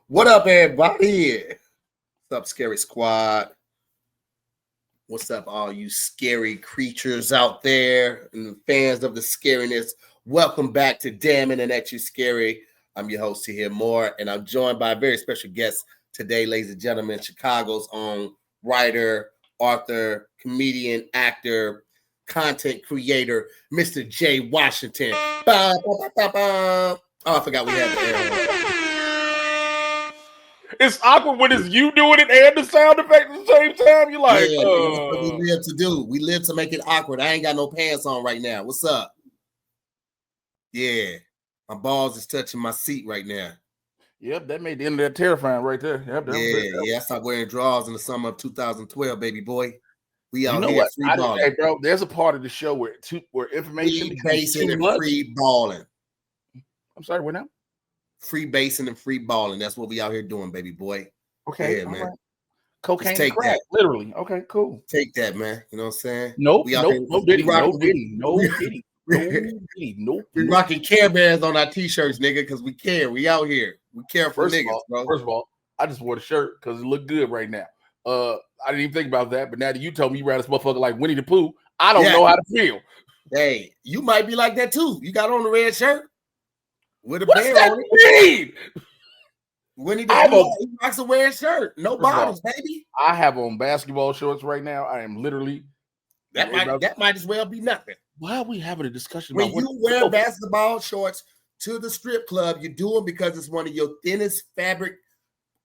What up, everybody? What's up, Scary Squad? What's up, all you scary creatures out there and the fans of the scariness? Welcome back to Damn It and That You Scary. I'm your host, Tahir Moore, and I'm joined by a very special guest today, ladies and gentlemen, Chicago's own writer, author, comedian, actor, content creator, Mr. Jay Washington. Oh, I forgot we had the air. It's awkward when it's you doing it and the sound effect at the same time. You're like, yeah, that's what we live to do. We live to make it awkward. I ain't got no pants on right now. What's up? Yeah, my balls is touching my seat right now. Yep, that made the end of that terrifying right there. Yep, I stopped wearing drawers in the summer of 2012, baby boy. We out you know here free balling. Hey, bro, there's a part of the show where information basing and free balling. I'm sorry, what now? Free basing and free balling. That's what we out here doing, baby boy. Okay, yeah, man. Right. Cocaine, take crack, that. Literally. Okay, cool. Take that, man. You know what I'm saying? Nope. No diddy. We rocking Care Bears on our t-shirts, nigga, because we care. We out here. We care for niggas, bro. First of all, I just wore the shirt because it looked good right now. I didn't even think about that, but now that you told me you ran this motherfucker like Winnie the Pooh, I don't know how to feel. Hey, you might be like that too. You got on the red shirt with a bear on it. Winnie the Pooh, he rocks a red shirt. No bottoms, baby. I have on basketball shorts right now. I am literally that might as well be nothing. Why are we having a discussion when you wear basketball shorts to the strip club? You do it because it's one of your thinnest fabric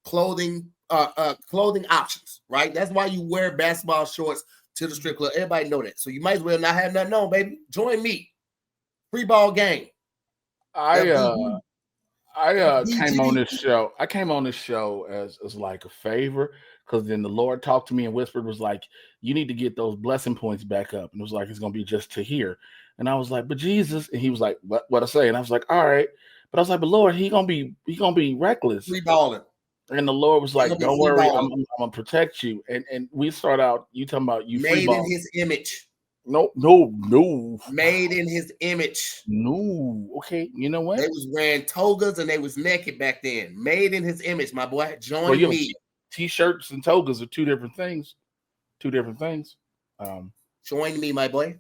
clothing options, right? That's why you wear basketball shorts to the strip club. Everybody know that. So you might as well not have nothing on, baby. Join me. Free ball game. I came on this show. I came on this show as like a favor, because then the Lord talked to me and whispered, was like, you need to get those blessing points back up. And it was like, it's gonna be just to hear. And I was like, but Jesus, and he was like, what I say? And I was like, all right. But I was like, but Lord, he gonna be reckless. Free balling. And the Lord was like, don't worry, I'm gonna protect you. And we start out, you talking about you made in his image. No. Made in his image. No. Okay, you know what? They was wearing togas and they was naked back then. Made in his image, my boy. Join me. T-shirts and togas are two different things. Join me, my boy.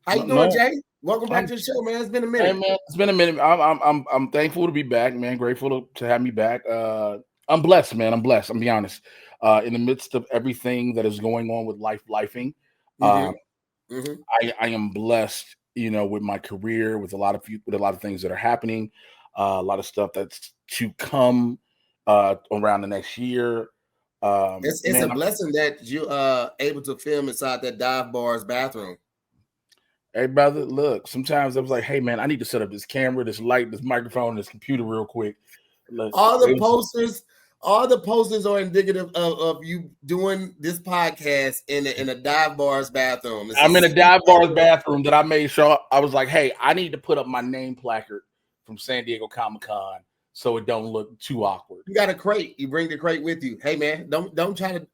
How you doing, Jay? Welcome back to the show, man. It's been a minute. Hey, man, it's been a minute. I'm thankful to be back, man. Grateful to have me back. I'm blessed, man. I'm blessed. I'm be honest. In the midst of everything that is going on with lifing, I am blessed, with my career, with a lot of things that are happening, a lot of stuff that's to come around the next year. It's a blessing that you able to film inside that dive bar's bathroom. Hey, brother, look, sometimes I was like, hey, man, I need to set up this camera, this light, this microphone, this computer real quick. All the posters are indicative of you doing this podcast in a dive bar's bathroom. I'm in a dive bar's bathroom that I made sure I was like, hey, I need to put up my name placard from San Diego Comic-Con so it don't look too awkward. You got a crate. You bring the crate with you. Hey, man, don't try to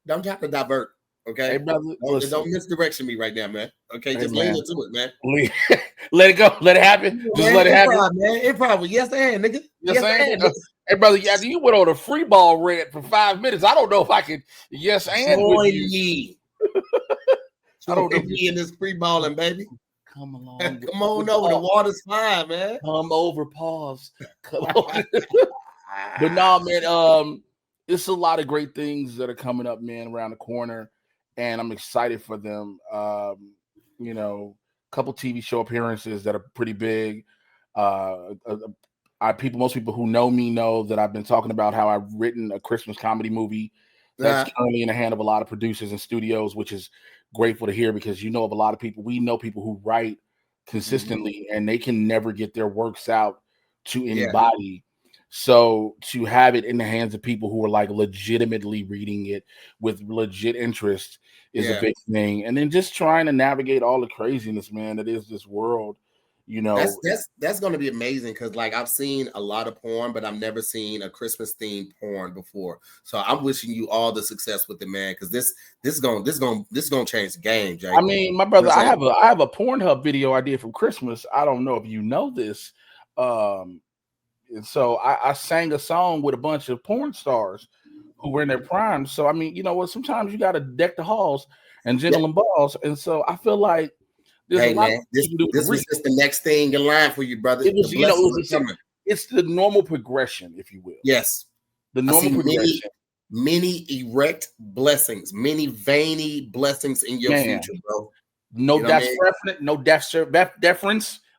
divert. Okay, hey, brother, don't misdirection me right now, man. Okay, hey, just lean into it, man. Let it go. Let it happen. Just let it happen, man. Improv. Yes, and nigga. Yes, and. Hey, brother, you went on a free ball rant for 5 minutes. I don't know if I can. Yes, and with you. I don't know me in this free balling, baby. Come along. Come on over. The water's fine, man. Come over. Pause. Come on. But no, man. It's a lot of great things that are coming up, man, around the corner, and I'm excited for them. A couple TV show appearances that are pretty big. Most people who know me know that I've been talking about how I've written a Christmas comedy movie that's currently in the hand of a lot of producers and studios, which is grateful to hear, because we know people who write consistently and they can never get their works out to anybody. So to have it in the hands of people who are like legitimately reading it with legit interest is a big thing. And then just trying to navigate all the craziness, man, that is this world. That's going to be amazing, because like I've seen a lot of porn, but I've never seen a Christmas themed porn before. So I'm wishing you all the success with it, man, because this is going to change the game, Jay. I mean, my brother, I have a Pornhub video I did from Christmas. I don't know if you know this. And so I sang a song with a bunch of porn stars who were in their prime. So I mean, you know what? Sometimes you got to deck the halls and jiggle them balls. And so I feel like there's a lot man, of things you can do. This was just the next thing in line for you, brother. It was, the blessings are coming. It's the normal progression, if you will. Yes, the normal progression. Many erect blessings, many veiny blessings in your future, bro. No deference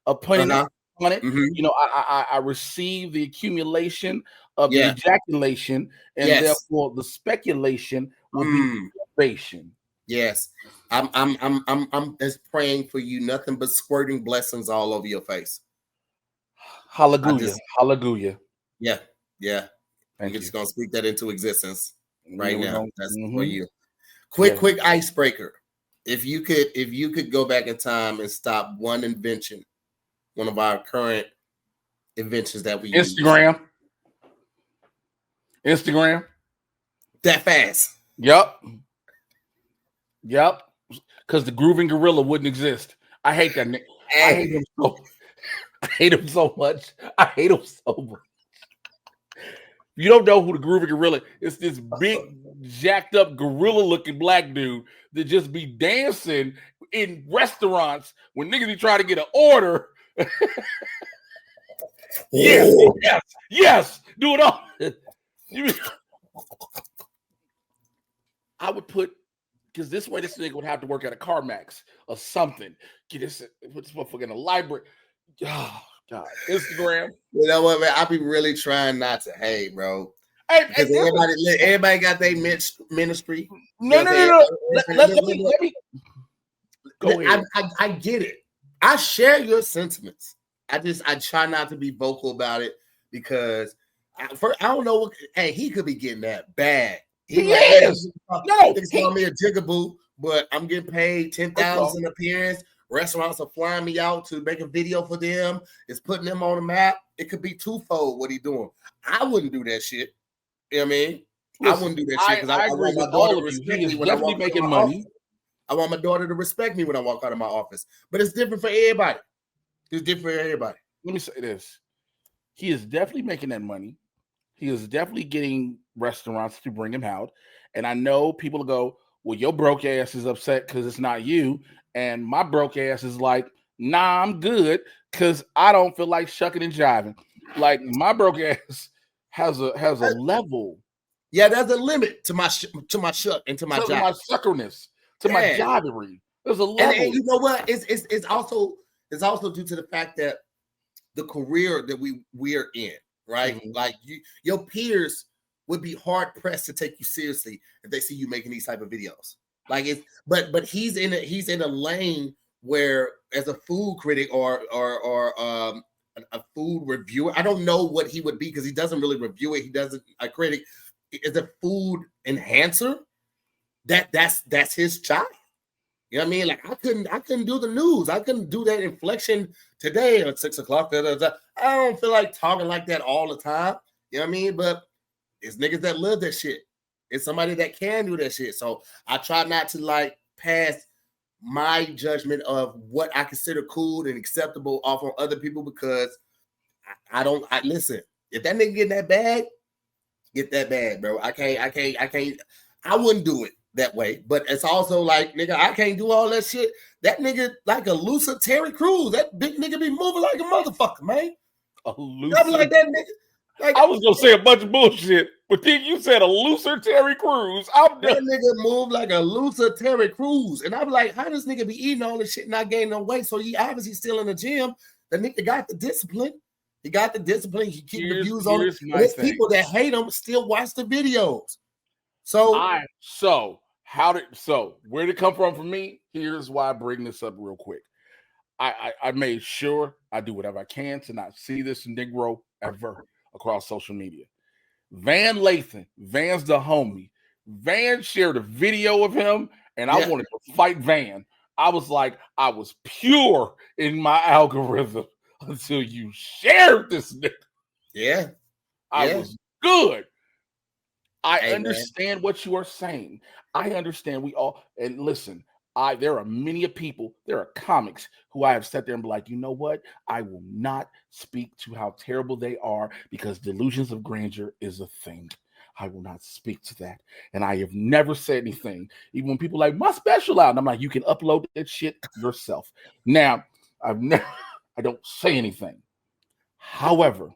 upon it. Mm-hmm. You know, I receive the accumulation of the ejaculation, and therefore the speculation will be innovation. Yes, I'm just praying for you. Nothing but squirting blessings all over your face. Hallelujah, hallelujah. Yeah. I'm just gonna speak that into existence right now. That's for you. Quick icebreaker. If you could go back in time and stop one invention, one of our current inventions that we use. Instagram. That fast. Yep. Because the grooving gorilla wouldn't exist. I hate that nigga. I hate him so much. You don't know who the grooving gorilla is. It's this big, jacked up gorilla looking black dude that just be dancing in restaurants when niggas be trying to get an order. Yes. Do it all. I would put, because this way this nigga would have to work at a CarMax or something. Get this motherfucker in a library. Oh, God. Instagram. You know what, man? I be really trying not to hate, bro. Because everybody got their ministry. No. Let me go ahead. I get it. I share your sentiments. I try not to be vocal about it because I don't know what. Hey, he could be getting that bag. He is. No, they call me a jigaboo, but I'm getting paid $10,000 an appearance. Restaurants are flying me out to make a video for them. It's putting them on the map. It could be twofold what he doing. I wouldn't do that shit. You know what I mean? Listen, I wouldn't do that shit because I want my daughter to respect me when I walk making money. I want my daughter to respect me when I walk out of my office. But it's different for everybody. Let me say this. He is definitely making that money. He is definitely getting restaurants to bring him out. And I know people go, well, your broke ass is upset because it's not you. And my broke ass is like, nah, I'm good because I don't feel like shucking and jiving. Like my broke ass has a level. Yeah, there's a limit to my shuck and to my jive. To my suckerness, to my jivery. There's a level. And you know what? It's also due to the fact that the career that we're in, right? Mm-hmm. Like your peers would be hard pressed to take you seriously if they see you making these type of videos. Like but he's in a lane where as a food critic or a food reviewer, I don't know what he would be because he doesn't really review it. He doesn't a critic is a food enhancer. That's his job. You know what I mean? Like I couldn't do the news. I couldn't do that inflection today at 6 o'clock. I don't feel like talking like that all the time. You know what I mean? But it's niggas that live that shit. It's somebody that can do that shit. So I try not to like pass my judgment of what I consider cool and acceptable off on other people because I listen. If that nigga get that bag, bro. I can't. I wouldn't do it that way. But it's also like, nigga, I can't do all that shit. That nigga like a looser Terry Crews. That big nigga be moving like a motherfucker, man. A looser. Like that nigga. Like, I was gonna say a bunch of bullshit, but then you said a looser Terry Crews. That nigga move like a looser Terry Crews, and I'm like, how does nigga be eating all this shit and not gaining no weight? So he obviously still in the gym. The nigga got the discipline. He got the discipline. He keep the views on it. There's people that hate him still watch the videos. So where did it come from for me? Here's why I bring this up real quick. I made sure I do whatever I can to not see this Negro ever across social media. Van Lathan, Van's the homie. Van shared a video of him, and I wanted to fight Van. I was like, I was pure in my algorithm until you shared this nigga. Yeah. I was good. I understand what you are saying. I understand we all, and listen, There are many people, there are comics who I have sat there and be like, you know what? I will not speak to how terrible they are because delusions of grandeur is a thing. I will not speak to that. And I have never said anything. Even when people are like, my special out, and I'm like, you can upload that shit yourself. Now, I don't say anything. However,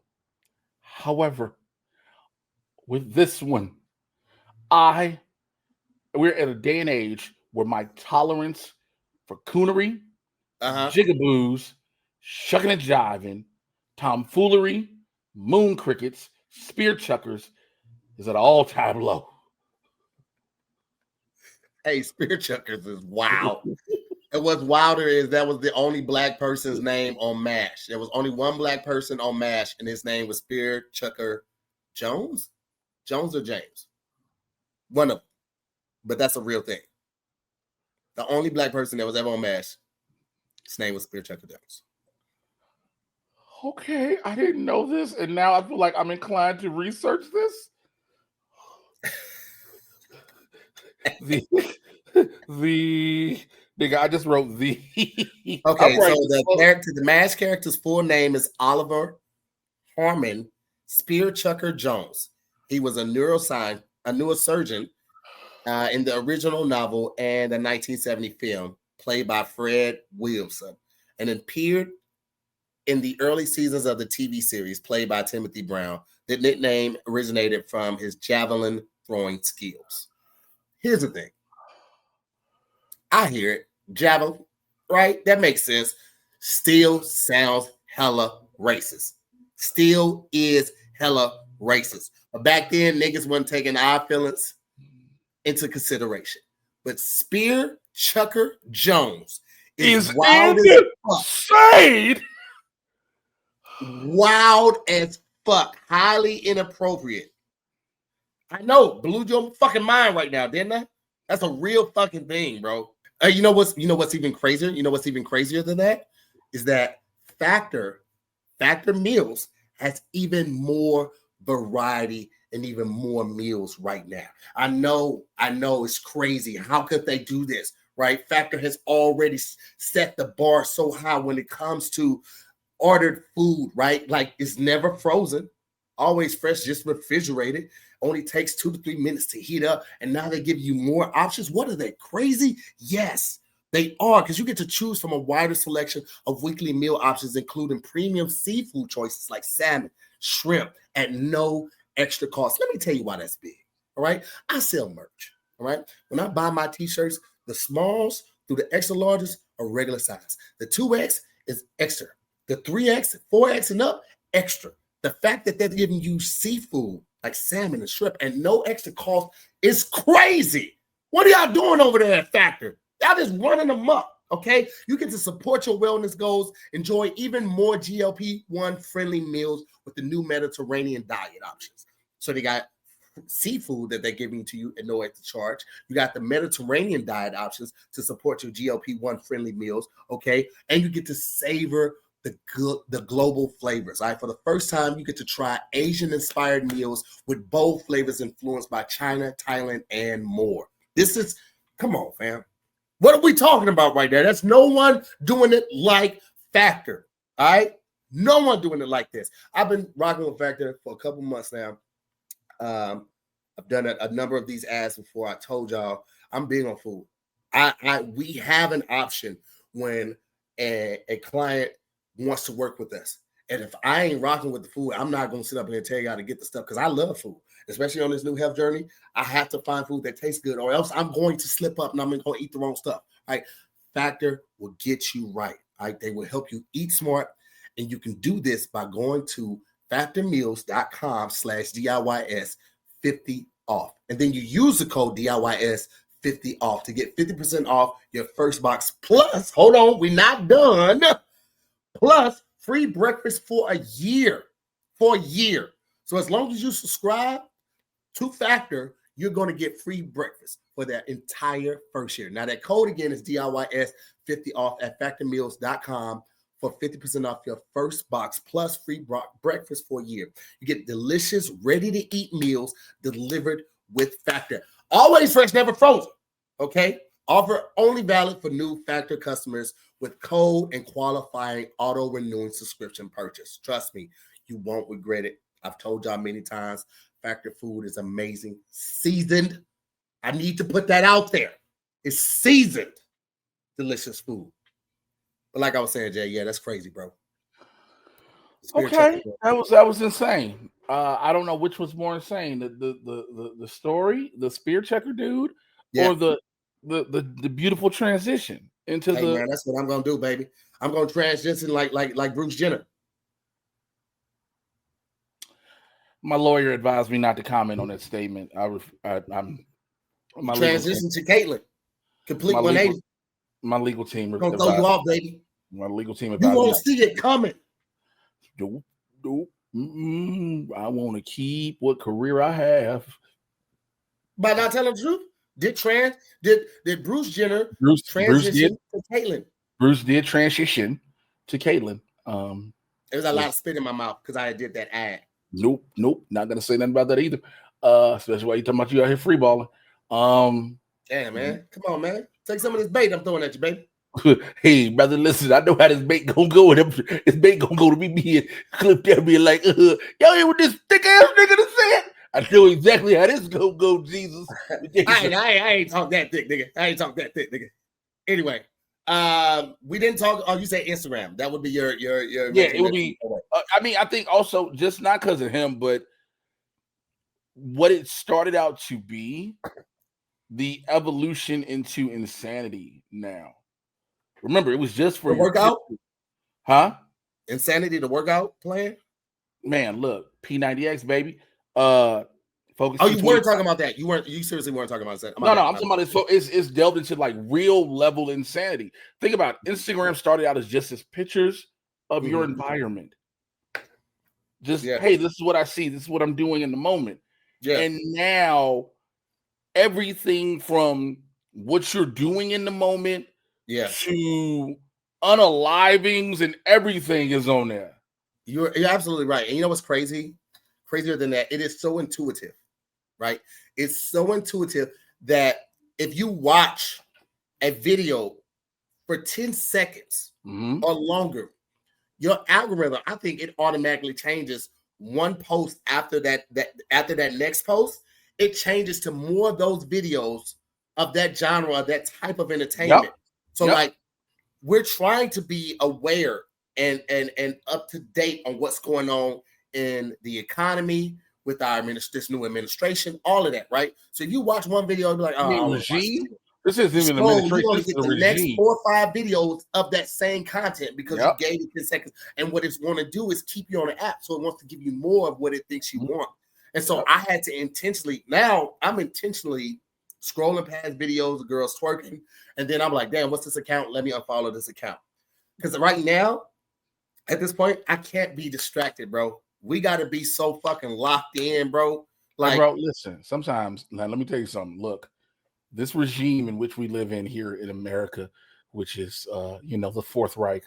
with this one, we're at a day and age where my tolerance for coonery, jigaboos, shucking and jiving, tomfoolery, moon crickets, spear chuckers is at an all-time low. Hey, spear chuckers is wild. And what's wilder is that was the only black person's name on MASH. There was only one black person on MASH, and his name was Spear Chucker Jones? Jones or James? One of them. But that's a real thing. The only black person that was ever on MASH, his name was Spear Chucker Jones. Okay, I didn't know this, and now I feel like I'm inclined to research this. the nigga, I just wrote the. Okay, so the MASH character's full name is Oliver Harmon Spear Chucker Jones. He was a neurosurgeon in the original novel and the 1970 film, played by Fred Williamson, and appeared in the early seasons of the TV series, played by Timothy Brown. The nickname originated from his javelin throwing skills. Here's the thing. I hear it. Javelin, right? That makes sense. Still sounds hella racist. Still is hella racist. But back then, niggas wasn't taking our feelings into consideration. But Spear Chucker Jones is wild as fuck. Wild as fuck. Highly inappropriate. I know, blew your fucking mind right now, didn't I? That's a real fucking thing, bro. You know what's even crazier? You know what's even crazier than that? Is that Factor Meals has even more variety and even more meals right now. I know it's crazy. How could they do this, right? Factor has already set the bar so high when it comes to ordered food, right? Like, it's never frozen, always fresh, just refrigerated. Only takes 2 to 3 minutes to heat up, and now they give you more options. What are they, crazy? Yes, they are, because you get to choose from a wider selection of weekly meal options, including premium seafood choices like salmon, shrimp, at no extra cost. Let me tell you why that's big, all right? I sell merch, all right? When I buy my t-shirts, the smalls through the extra larges are regular size. The 2X is extra. The 3X, 4X and up, extra. The fact that they're giving you seafood like salmon and shrimp and no extra cost is crazy. What are y'all doing over there at Factor? Y'all just running them up, okay? You get to support your wellness goals, enjoy even more GLP-1 friendly meals with the new Mediterranean diet options. So they got seafood that they're giving to you at no extra charge. You got the Mediterranean diet options to support your GLP-1 friendly meals, okay? And you get to savor the global flavors. All right, for the first time, you get to try Asian-inspired meals with bold flavors influenced by China, Thailand, and more. Come on, fam. What are we talking about right there? That's no one doing it like Factor. All right, no one doing it like this. I've been rocking with Factor for a couple months now. I've done a number of these ads before. I told y'all I'm big on food. We have an option when a client wants to work with us. And if I ain't rocking with the food, I'm not going to sit up here and tell y'all to get the stuff, because I love food, especially on this new health journey. I have to find food that tastes good, or else I'm going to slip up and I'm going to eat the wrong stuff. Right? Factor will get you right. Right? They will help you eat smart, and you can do this by going to factormeals.com/DIYS 50 off. And then you use the code DIYS 50 off to get 50% off your first box. Plus, hold on, we're not done. Plus, free breakfast for a year. For a year. So as long as you subscribe to Factor, you're going to get free breakfast for that entire first year. Now, that code again is DIYS 50 off at factormeals.com for 50% off your first box plus free breakfast for a year. You get delicious, ready-to-eat meals delivered with Factor. Always fresh, never frozen. Okay? Offer only valid for new Factor customers with code and qualifying auto-renewing subscription purchase. Trust me, you won't regret it. I've told y'all many times, Factor food is amazing. Seasoned. I need to put that out there. It's seasoned. Delicious food. But like I was saying, Jay, yeah, that's crazy, bro. Okay, that was insane. I don't know which was more insane, the story, the spear checker dude, or the beautiful transition into man, that's what I'm gonna do, baby. I'm gonna transition like Bruce Jenner. My lawyer advised me not to comment on that statement. I'm my transition to Caitlyn, complete 180. My legal team gonna throw you off, baby. My legal team. You won't see it coming. Nope. I want to keep what career I have. By not telling the truth, did Bruce Jenner transition to Caitlyn? Bruce did transition to Caitlyn. There was a lot of spit in my mouth because I did that ad. Nope. Not gonna say nothing about that either. Especially while you talking about you out here freeballing. Damn, man. Come on, man. Take some of this bait I'm throwing at you, baby. Hey, brother, listen, I know how this bait gonna go. This bait gonna go to me being clipped there, being like, y'all here with this thick ass nigga to say it. I know exactly how this gonna go, Jesus. I ain't talk that thick, nigga. Anyway, we didn't talk. Oh, you say Instagram. That would be your yeah, it would be. I mean, I think also just not because of him, but what it started out to be, the evolution into insanity now. Remember, it was just for the workout, huh? Insanity, the workout plan. Man, look, P90X, baby. Focus. Oh, you weren't talking about that. You seriously weren't talking about that. No, I'm talking about it. It's delved into like real level insanity. Think about it. Instagram started out as just as pictures of your environment. Just hey, this is what I see. This is what I'm doing in the moment. Yeah. And now everything from what you're doing in the moment, to unalivings and everything is on there. You're absolutely right. And you know what's crazy? Crazier than that, it is so intuitive, right? It's so intuitive that if you watch a video for 10 seconds or longer, your algorithm, I think it automatically changes one post after that next post. It changes to more of those videos of that genre, that type of entertainment. Yep. So like we're trying to be aware and up to date on what's going on in the economy with our this new administration, all of that, right? So if you watch one video, you'll be like, oh, regime. This isn't even an administration. You're going to get the next 4 or 5 videos of that same content because you gave it 10 seconds. And what it's going to do is keep you on the app. So it wants to give you more of what it thinks you want. And so I had to I'm intentionally scrolling past videos of girls twerking. And then I'm like, damn, what's this account? Let me unfollow this account. Because right now, at this point, I can't be distracted, bro. We got to be so fucking locked in, bro. Like, bro, listen, sometimes, now let me tell you something. Look, this regime in which we live in here in America, which is, the Fourth Reich,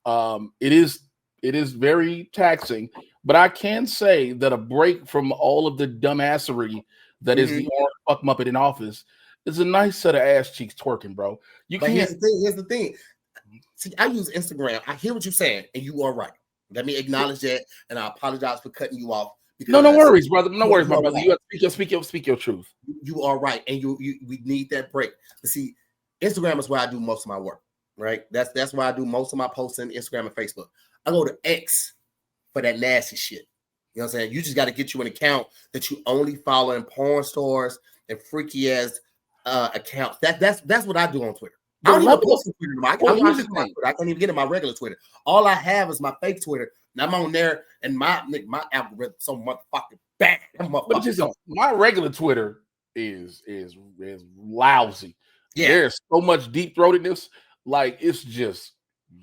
it is very taxing. But I can say that a break from all of the dumbassery that is the orange fuck muppet in office is a nice set of ass cheeks twerking, bro. Here's the thing. See, I use Instagram. I hear what you're saying, and you are right. Let me acknowledge that, and I apologize for cutting you off. No worries, brother. No worries, my brother. You have to speak your truth. You are right, and we need that break. But see, Instagram is where I do most of my work, right? That's where I do most of my posting, Instagram and Facebook. I go to X for that nasty shit. You know what I'm saying? You just got to get you an account that you only follow in porn stores and freaky ass accounts. That's what I do on Twitter. I don't even post on Twitter anymore. I can't even get in my regular Twitter. All I have is my fake Twitter. And I'm on there, and my algorithm so motherfucking bad. But just my regular Twitter is lousy. Yeah, there's so much deep throatedness. Like it's just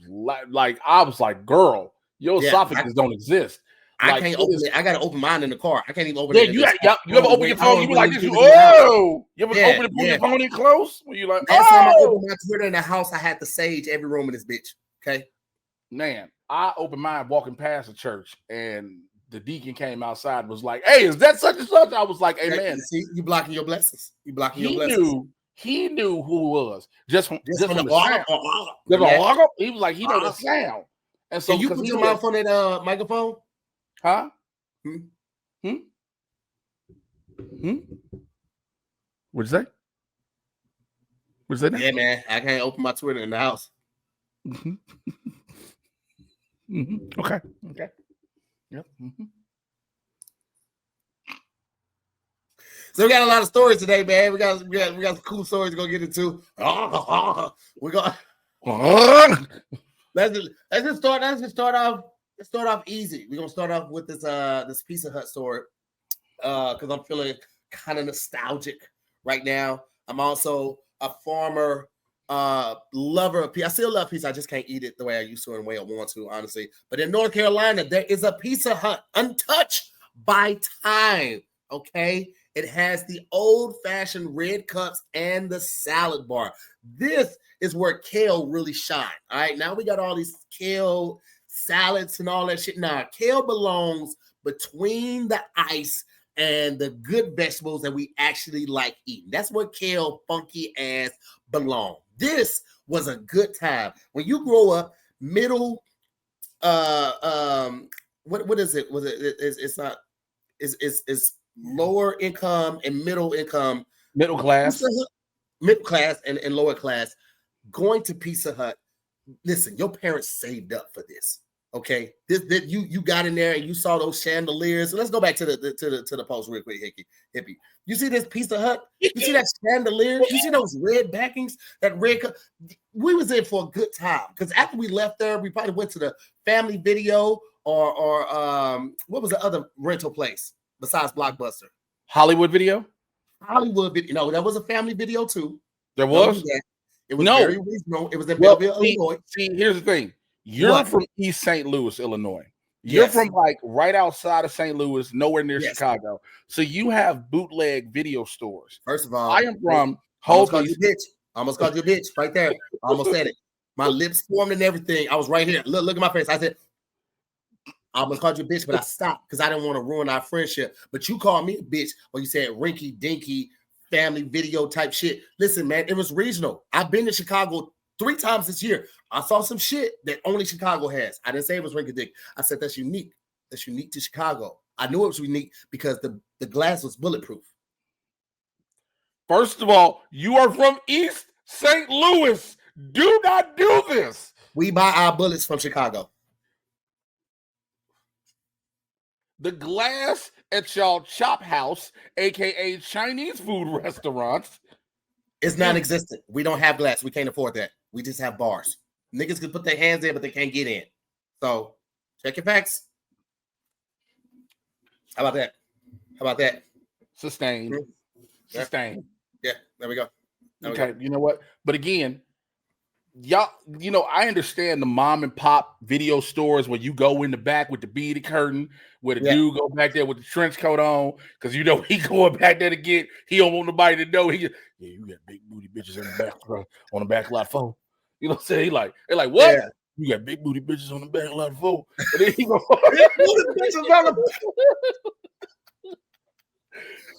like I was like, girl, your esophagus don't exist. I can't open it. I got to open mine in the car. I can't even open it. You ever open your phone? You be like this. You ever open it, put your phone in close? When you like, last time I opened my Twitter in the house, I had to sage every room in this bitch. Okay, man, I opened mine walking past the church, and the deacon came outside and was like, "Hey, is that such and such?" I was like, "Hey, man, see, you blocking your blessings. You blocking your blessings." He knew who it was just from the sound. He was like, he know the sound. And so can you put your mouth on that microphone? Huh? What'd you say? Yeah, man. I can't open my Twitter in the house. Okay. Yep. So we got a lot of stories today, man. We got some cool stories to go get into. We're going. Let's just start off easy. We're gonna start off with this Pizza Hut story because I'm feeling kind of nostalgic right now. I'm also a former lover of pizza. I still love pizza. I just can't eat it the way I used to and the way I want to, honestly. But in North Carolina, there is a Pizza Hut untouched by time. Okay. It has the old-fashioned red cups and the salad bar. This is where kale really shine. All right, now we got all these kale salads and all that shit. Nah, kale belongs between the ice and the good vegetables that we actually like eating. That's where kale funky ass belong. This was a good time. When you grow up, middle, what is it? It's lower income and middle income, middle class and lower class going to Pizza Hut. Listen, your parents saved up for this. Okay, you got in there and you saw those chandeliers. So let's go back to the post real quick, Hippie. You see this Pizza Hut? You see that chandelier? You see those red backings? That red cup? We was in for a good time because after we left there, we probably went to the Family Video or what was the other rental place besides Blockbuster? Hollywood Video. No, that was a Family Video too. There was. It was very regional. It was in Belleville, Illinois. See, here's the thing. You're from East St. Louis, Illinois. You're from like right outside of St. Louis, nowhere near Chicago. So you have bootleg video stores. First of all, I am from almost called you a bitch right there. I almost said it. My lips formed and everything. I was right here. Look at my face. I said, I almost called you a bitch, but I stopped because I didn't want to ruin our friendship. But you called me a bitch when you said rinky dinky Family Video type shit. Listen, man, it was regional. I've been to Chicago 3 times this year. I saw some shit that only Chicago has. I didn't say it was rinky dink. I said that's unique. That's unique to Chicago. I knew it was unique because the glass was bulletproof. First of all, you are from East St. Louis. Do not do this. We buy our bullets from Chicago. The glass at y'all Chop House, aka Chinese food restaurants, is non-existent. We don't have glass. We can't afford that. We just have bars. Niggas can put their hands in, but they can't get in. So check your facts. How about that? Sustained. Sustained. Yeah, there we go. Okay, you know what? But again, y'all, I understand the mom and pop video stores where you go in the back with the beaded curtain, where the dude go back there with the trench coat on, because he going back there to get, he don't want nobody to know. You got big booty bitches in the back on the back lot 4. You know what I'm saying? They're like, what? Yeah. You got big booty bitches on the back lot 4. And then he go,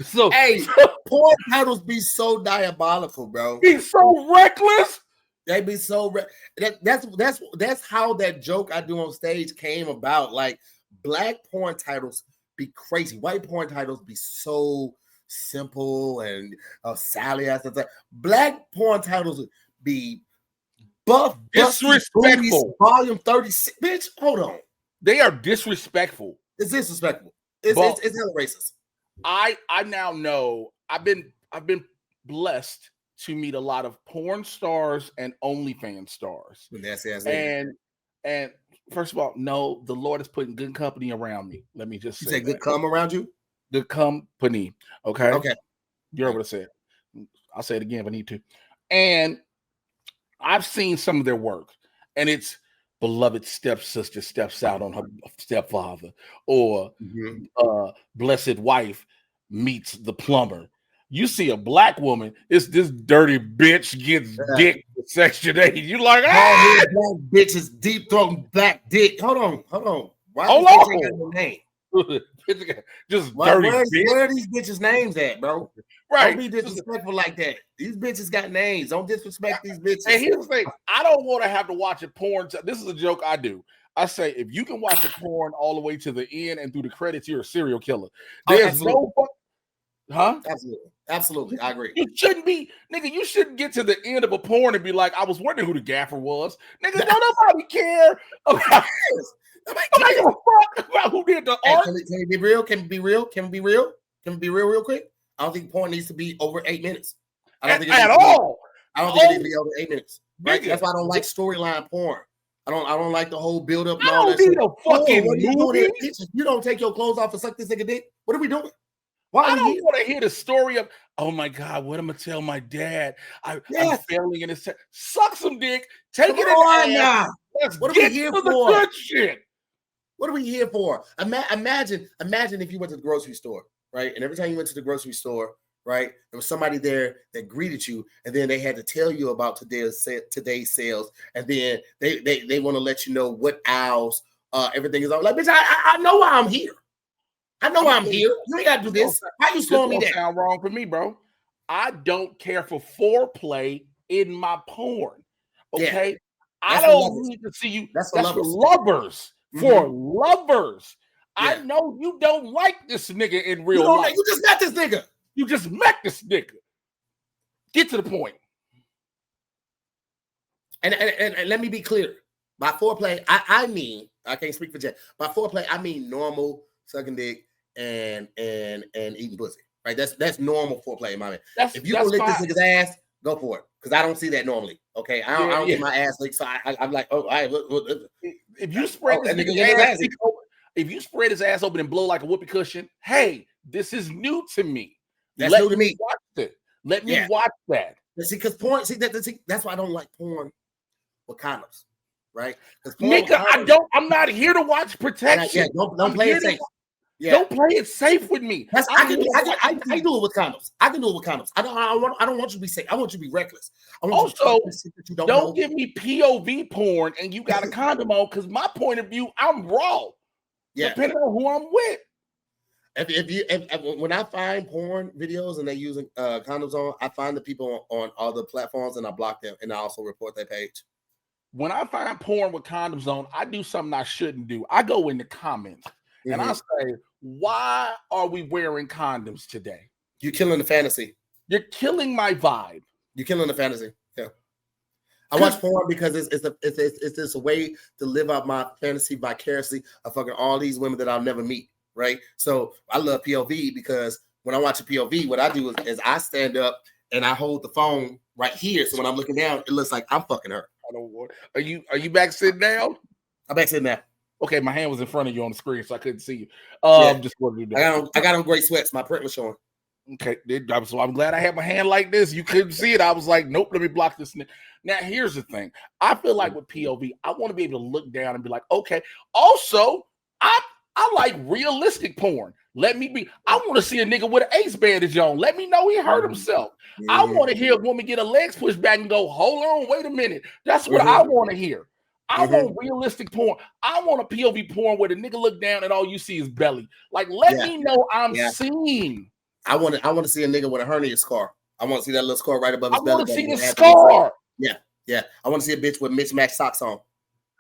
so hey, porn titles be so diabolical, bro. He's so reckless. They be so that's how that joke I do on stage came about. Like, black porn titles be crazy. White porn titles be so simple and Sally ass. Black porn titles be buff, disrespectful. Volume 36. Bitch, hold on. They are disrespectful. It's disrespectful. It's hella racist. I now know I've been blessed to meet a lot of porn stars and OnlyFans stars. And first of all, no, the Lord is putting good company around me. Let me just say good come around you? Good company. Okay. Okay. You heard what I said. I'll say it again if I need to. And I've seen some of their work, and it's beloved stepsister steps out on her stepfather, or blessed wife meets the plumber. You see a black woman, it's this dirty bitch gets dick for Section 8. You like, black bitches deep throating black dick. Hold on. Why hold on. Name? just Where dirty. are these bitches' names at, bro? Right. Don't be disrespectful like that. These bitches got names. Don't disrespect these bitches. And here's the thing: I don't want to have to watch a porn. This is a joke I do. I say if you can watch a porn all the way to the end and through the credits, you're a serial killer. There's Absolutely, I agree. You shouldn't be, nigga. You shouldn't get to the end of a porn and be like, I was wondering who the gaffer was, nigga. Don't nobody care about. Nobody give a fuck about who did the art. Can we be real? Can we be real? Can we be real? Can we be real, real quick? I don't think porn needs to be over 8 minutes. I don't think it at all. I don't think it needs to be over 8 minutes. Right? That's why I don't like storyline porn. I don't like the whole build up. I don't need a fucking movie. You don't take your clothes off and suck this nigga dick. What are we doing? I don't want to hear the story of, oh my God, what am I gonna tell my dad? I'm failing in his suck some dick, take it in now. What are we here for? The good shit. What are we here for? Imagine if you went to the grocery store, right? And every time you went to the grocery store, right, there was somebody there that greeted you, and then they had to tell you about today's sales, and then they want to let you know what aisles everything is on. Like, bitch, I know why I'm here. I know why I'm here. You ain't gotta do this. Why you slowing me down? Sound wrong for me, bro. I don't care for foreplay in my porn. Okay, yeah. I don't need to see you. That's for lovers. For lovers. Yeah. I know you don't like this nigga in real life. You just met this nigga. You just met this nigga. Get to the point. And let me be clear. By foreplay, I mean, I can't speak for Jay. By foreplay, I mean normal sucking dick and eating pussy. Right? That's normal foreplay in my mind. If you don't lick this nigga's ass, go for it. Because I don't see that normally. Okay. I don't get my ass licked. So I'm like, oh, all right, look. If you spread if you spread his ass open and blow like a whoopee cushion, hey, this is new to me. That's new to me. Watch it. Let me watch that. See, because porn, that's why I don't like porn with condoms, right? Nigga, I'm not here to watch protection. Don't play it safe. Don't play it safe with me. I do it with condoms. I can do it with condoms. I don't want you to be safe. I want you to be reckless. Don't give me POV porn and you got a condom on, because my point of view, I'm raw. Yeah. Depending on who I'm with. When I find porn videos and they're using condoms on, I find the people on other platforms and I block them, and I also report their page. When I find porn with condoms on, I do something I shouldn't do. I go in the comments and I say, why are we wearing condoms today? You're killing the fantasy. You're killing my vibe. You're killing the fantasy. Yeah. I watch porn because it's a way to live out my fantasy vicariously of fucking all these women that I'll never meet. Right. So I love POV because when I watch a POV, what I do is I stand up and I hold the phone right here. So when I'm looking down, it looks like I'm fucking her. I don't want. Are you back sitting down? I'm back sitting down. Okay, my hand was in front of you on the screen, so I couldn't see you. Just what you do. I got on great sweats. My print was showing. Okay, so I'm glad I had my hand like this. You couldn't see it. I was like, nope, let me block this. Now, here's the thing. I feel like with POV, I want to be able to look down and be like, okay. Also, I like realistic porn. Let me be. I want to see a nigga with an ace bandage on. Let me know he hurt himself. I want to hear a woman get her legs pushed back and go, hold on, wait a minute. That's what I want to hear. I want realistic porn. I want a POV porn where the nigga look down and all you see is belly. Like, let me know I'm seeing. I want to see a nigga with a hernia scar. I want to see that little scar right above his belly. I want to see the scar. Yeah. I want to see a bitch with mismatched socks on.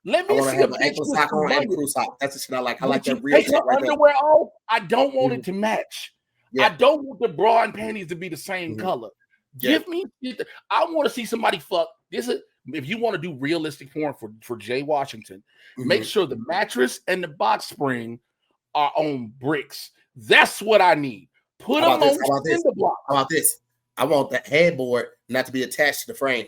Let me see a bitch with sock on and crew sock. That's the shit I like. I like that real shit right underwear off. I don't want it to match. I don't want the bra and panties to be the same color. Give me. I want to see somebody fuck. If you want to do realistic porn for Jay Washington, make sure the mattress and the box spring are on bricks. That's what I need. Put them on cinder block. How about this? I want that headboard not to be attached to the frame.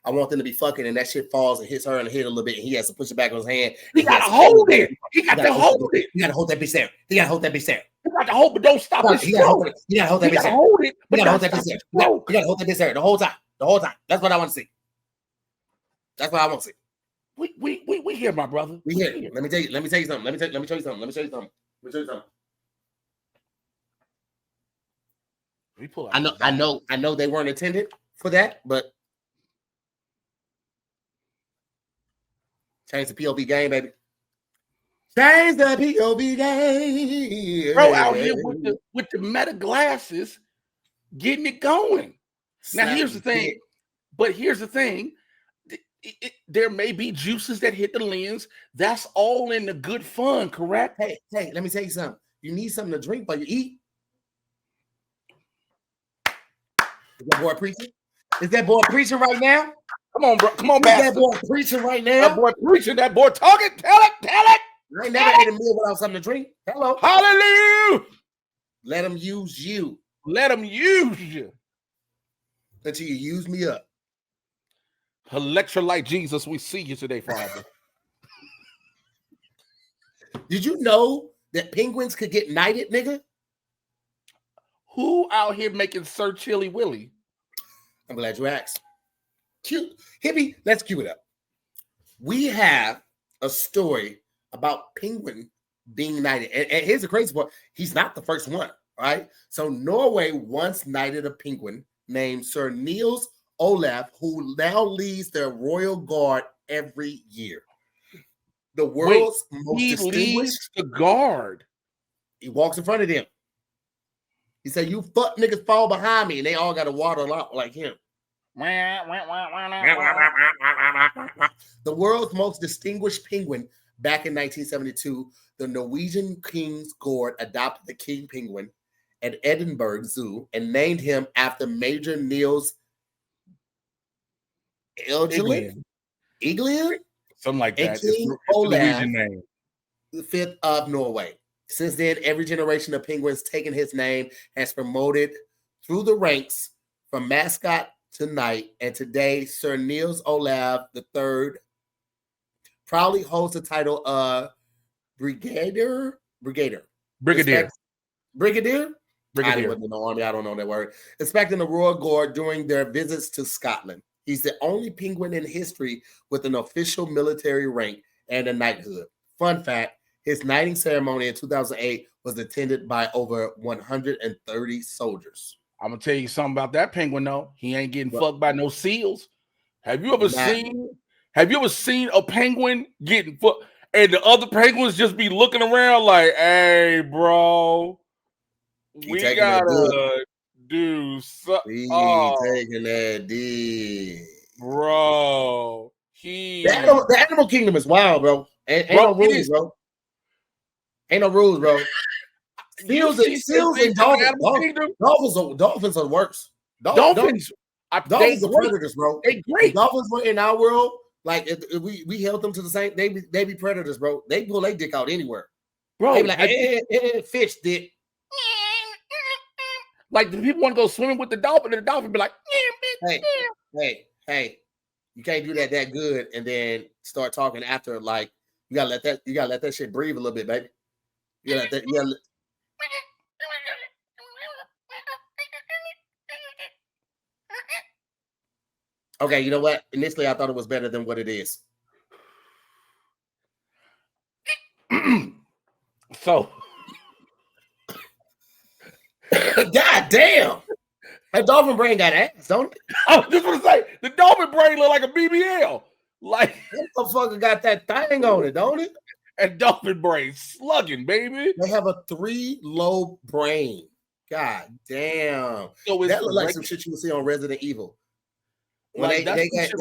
I want them to be fucking and that shit falls and hits her in the head a little bit and he has to push it back on his hand. He got to hold it. He got to hold it. You got to hold that bitch there. He got to hold that bitch there. You got to hold, but don't stop it. You got to hold that bitch there. You got to hold it. You got to hold that bitch there. You got to hold that bitch there the whole time. The whole time. That's what I want to see. That's what I want to see. We here, my brother. We here. Let me tell you something. Let me show you something. I know they weren't intended for that, but change the POV game, baby. Change the POV game. Bro, out here with the meta glasses, getting it going. Now, here's the thing. But here's the thing. There may be juices that hit the lens. That's all in the good fun, correct? Hey, let me tell you something. You need something to drink while you eat. Is that boy preaching? Is that boy preaching right now? Come on, bro. Come on, bastard. Is that boy preaching right now? That boy preaching. That boy talking. Tell it. I ain't never ate a meal without something to drink. Hello. Hallelujah. Let him use you. Let him use you. Until you use me up. Electrolyte Jesus, we see you today, Father. Did you know that penguins could get knighted, nigga? Who out here making Sir Chili Willy? I'm glad you asked. Cute. Hippie, let's cue it up. We have a story about penguin being knighted. And here's the crazy part. He's not the first one, right? So Norway once knighted a penguin named Sir Niels Olaf, who now leads their royal guard every year. The world's most distinguished the guard. He walks in front of them. He said, "You fuck niggas fall behind me," and they all got to waddle out like him. The world's most distinguished penguin. Back in 1972, the Norwegian King's Guard adopted the king penguin at Edinburgh Zoo and named him after Major Niels Eglin, something like that. King Olaf, the fifth of Norway. Since then, every generation of penguins taking his name has promoted through the ranks from mascot to knight, and today Sir Niels Olaf III proudly holds the title of Brigadier. Brigadier. I wasn't in the army. I don't know that word. Inspecting the Royal Guard during their visits to Scotland. He's the only penguin in history with an official military rank and a knighthood. Fun fact, his knighting ceremony in 2008 was attended by over 130 soldiers. I'm going to tell you something about that penguin, though. He ain't getting fucked by no seals. Have you ever seen a penguin getting fucked and the other penguins just be looking around like, hey, bro, we gotta do something. Taking that D. Bro. The animal kingdom is wild, bro. Ain't no rules, bro. Ain't no rules, bro. Seals and dolphins are worse. Dolphins are predators, bro. They great. Dolphins were in our world. Like we held them to the same. They be predators, bro. They pull their dick out anywhere, bro. They be like, fish dick. Like the people want to go swimming with the dolphin, and the dolphin be like, hey, you can't do that good, and then start talking after. Like you gotta let that shit breathe a little bit, baby. Okay, you know what? Initially, I thought it was better than what it is. So, God damn, that dolphin brain got ass, don't it? I was just gonna say the dolphin brain look like a BBL. Like that motherfucker got that thing on it, don't it? And dolphin brain slugging, baby. They have a 3-lobe brain. God damn. So that looks like some shit you would see on Resident Evil. When they get hit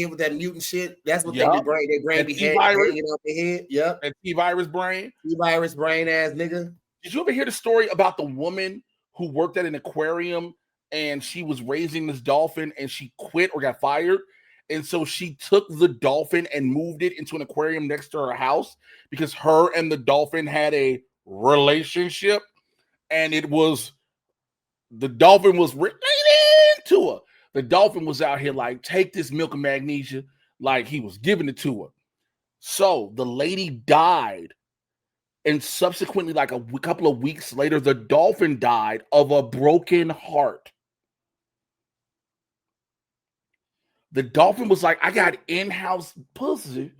with that mutant shit, that's what they brain. Their brain be hanging off their head. Yep. That T-virus brain. T-virus brain ass nigga. Did you ever hear the story about the woman who worked at an aquarium and she was raising this dolphin and she quit or got fired? And so she took the dolphin and moved it into an aquarium next to her house because her and the dolphin had a relationship, and the dolphin was related to her. The dolphin was out here like, take this milk and magnesia, like he was giving it to her. So the lady died, and subsequently, like a couple of weeks later, the dolphin died of a broken heart. The dolphin was like, I got in-house pussy,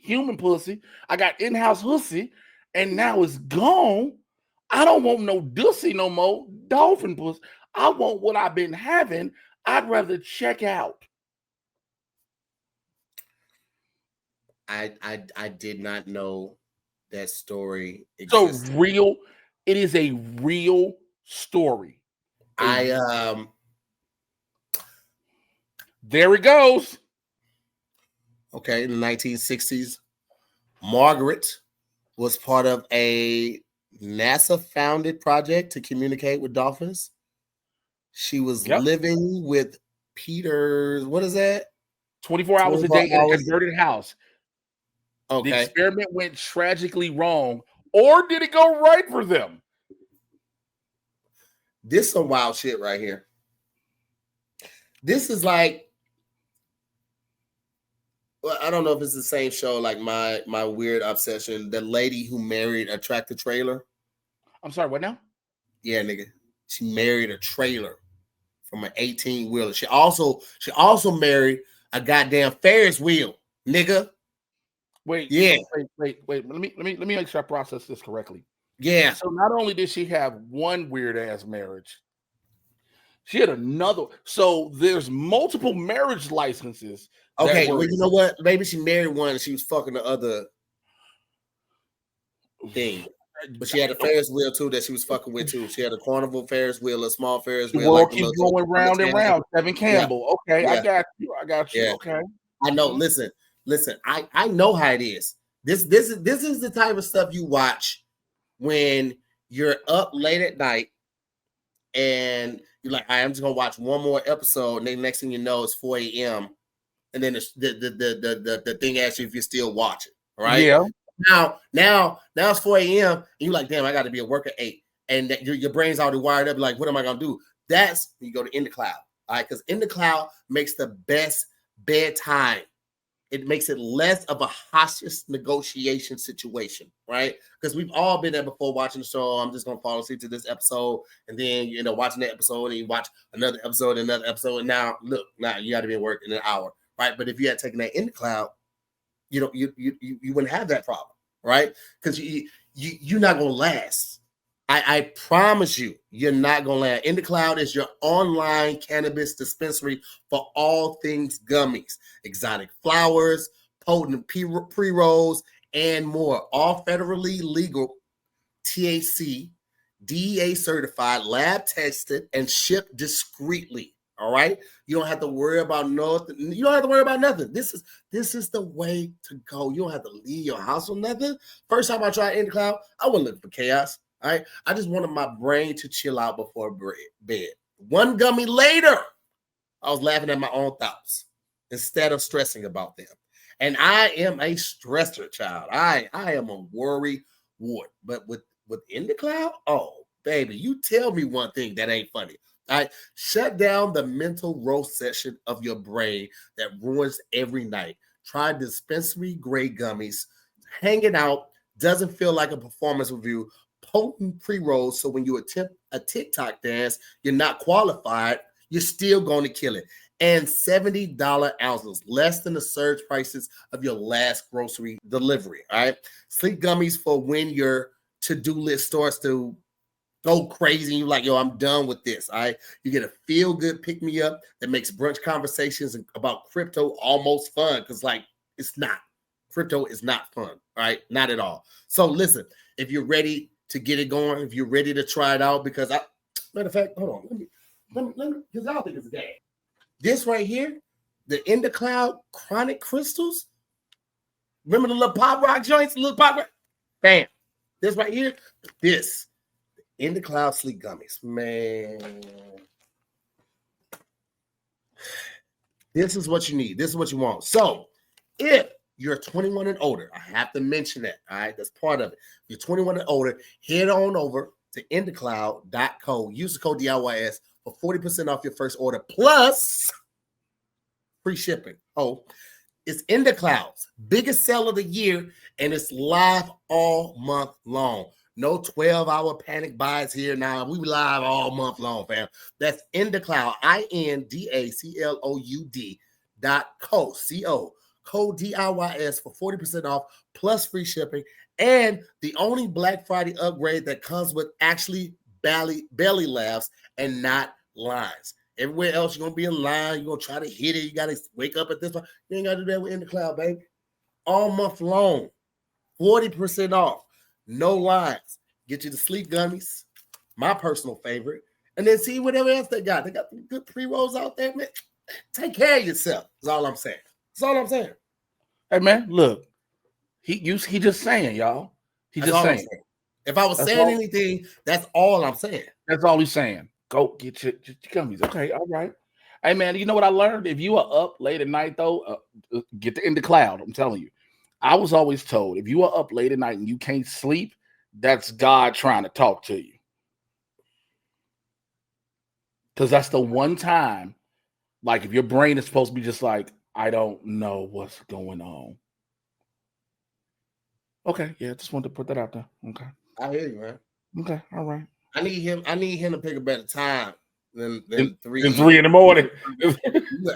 human pussy. I got in-house hussy, and now it's gone. I don't want no dussy no more, dolphin pussy. I want what I've been having. I'd rather check out. I did not know that story It's a existed. real, it is a real story. There it goes. Okay, in the 1960s, Margaret was part of a NASA-founded project to communicate with dolphins. She was living with Peter's, what is that? 24 hours a day in a converted house. Okay. The experiment went tragically wrong, or did it go right for them? This is some wild shit right here. This is like, well, I don't know if it's the same show like my weird obsession. The lady who married a tractor trailer. I'm sorry, what now? Yeah, nigga. She married a trailer from an 18-wheeler. She also married a goddamn Ferris wheel, nigga. Wait. Let me make sure I process this correctly. Yeah. So not only did she have one weird ass marriage, she had another. So there's multiple marriage licenses. Okay, well, you know what? Maybe she married one and she was fucking the other thing. But she had a Ferris wheel too that she was fucking with too. She had a carnival Ferris wheel, a small Ferris wheel. The world keeps going round and round. Kevin Campbell. Yeah. Okay, yeah. I got you. Yeah. Okay. I know. Listen. I know how it is. This is the type of stuff you watch when you're up late at night and you're like, I'm just gonna watch one more episode, and then the next thing you know, it's 4 a.m. and then the thing asks you if you're still watching. Right? Yeah. Now it's 4 a.m. and you're like, damn, I got to be at work at 8, and your brain's already wired up. Like, what am I gonna do? That's when you go to INDACLOUD. All right, because INDACLOUD makes the best bedtime. It makes it less of a hostage negotiation situation, right? Because we've all been there before watching the show. I'm just gonna fall asleep to this episode, and then watching that episode, and you watch another episode, and now look, now you got to be at work in an hour, right? But if you had taken that INDACLOUD, you wouldn't have that problem, right? Because you're not gonna last. I promise you're not gonna last. INDACLOUD is your online cannabis dispensary for all things gummies, exotic flowers, potent pre-rolls, and more. All federally legal, THC, DEA certified, lab tested, and shipped discreetly. All right, you don't have to worry about nothing. You don't have to worry about nothing. This is the way to go. You don't have to leave your house or nothing. First time I tried INDACLOUD, I wasn't looking for chaos. All right, I just wanted my brain to chill out before bed. One gummy later, I was laughing at my own thoughts instead of stressing about them. And I am a stressor, child. I am a worry ward. But with INDACLOUD, oh baby, you tell me one thing that ain't funny. All right, shut down the mental roast session of your brain that ruins every night. Try dispensary grade gummies. Hanging out doesn't feel like a performance review. Potent pre-rolls, so when you attempt a TikTok dance, you're not qualified, you're still going to kill it. And $70 ounces, less than the surge prices of your last grocery delivery. All right, sleep gummies for when your to-do list starts to go crazy. You're like, yo, I'm done with this. All right, you get a feel-good pick-me-up that makes brunch conversations about crypto almost fun, because like it's not. Crypto is not fun. All right, not at all. So listen, if you're ready to get it going, if you're ready to try it out, because matter of fact, hold on, let me, because I don't think it's a game. This right here, the INDACLOUD Chronic Crystals. Remember the little pop rock joints, little pop rock? Bam. This right here, this INDACLOUD sleep gummies, man. This is what you need. This is what you want. So, if you're 21 and older, I have to mention that. All right, that's part of it. If you're 21 and older, head on over to indacloud.co. Use the code DIYS for 40% off your first order, plus free shipping. Oh, it's INDACLOUD's biggest sale of the year, and it's live all month long. No 12-hour panic buys here now. We live all month long, fam. That's INDACLOUD, INDACLOUD.co, C-O. Code DIYS for 40% off plus free shipping, and the only Black Friday upgrade that comes with actually belly laughs and not lines. Everywhere else, you're going to be in line. You're going to try to hit it. You got to wake up at this one. You ain't got to do that with INDACLOUD, baby. All month long. 40% off. No lines. Get you the sleep gummies, my personal favorite, and then see whatever else they got. They got good pre-rolls out there, man. Take care of yourself. That's all I'm saying. That's all I'm saying. Hey man, look, he just saying, y'all. He just saying. If I was saying anything, that's all I'm saying. That's all he's saying. Go get your gummies. Okay, all right. Hey man, you know what I learned? If you are up late at night though, get the INDACLOUD. I'm telling you. I was always told if you are up late at night and you can't sleep, that's God trying to talk to you. Because that's the one time, like if your brain is supposed to be just like, I don't know what's going on. Okay, yeah, just wanted to put that out there. Okay. I hear you, man. Okay, all right. I need him to pick a better time than 3 in the morning.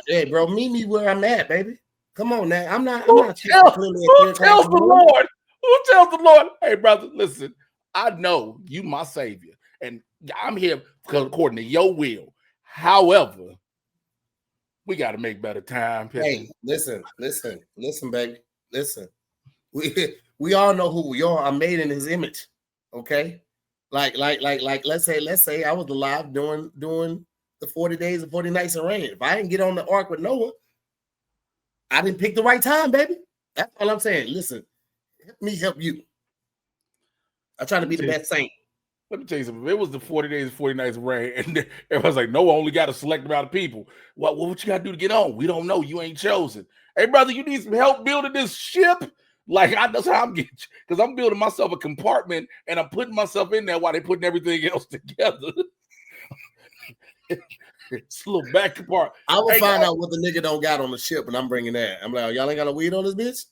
Hey, bro, meet me where I'm at, baby. Come on now. I'm not who tells the Lord? Who tells the Lord? Hey, brother, listen, I know you my savior, and I'm here according to your will. However, we got to make better time. Hey, listen, baby. Listen. We all know who we are. I'm made in his image. Okay. Like let's say I was alive during the 40 days and 40 nights of rain. If I didn't get on the ark with Noah, I didn't pick the right time, baby. That's all I'm saying. Listen, help me help you. I try to be the best saint. Let me tell you something. It was the 40 days and 40 nights of rain, and everyone's like, Noah only got a select amount of people. What you got to do to get on? We don't know. You ain't chosen. Hey, brother, you need some help building this ship? Like, that's how I'm getting, because I'm building myself a compartment, and I'm putting myself in there while they're putting everything else together. It's a little back apart. I will find out what the nigga don't got on the ship, and I'm bringing that. I'm like, y'all ain't got no weed on this bitch?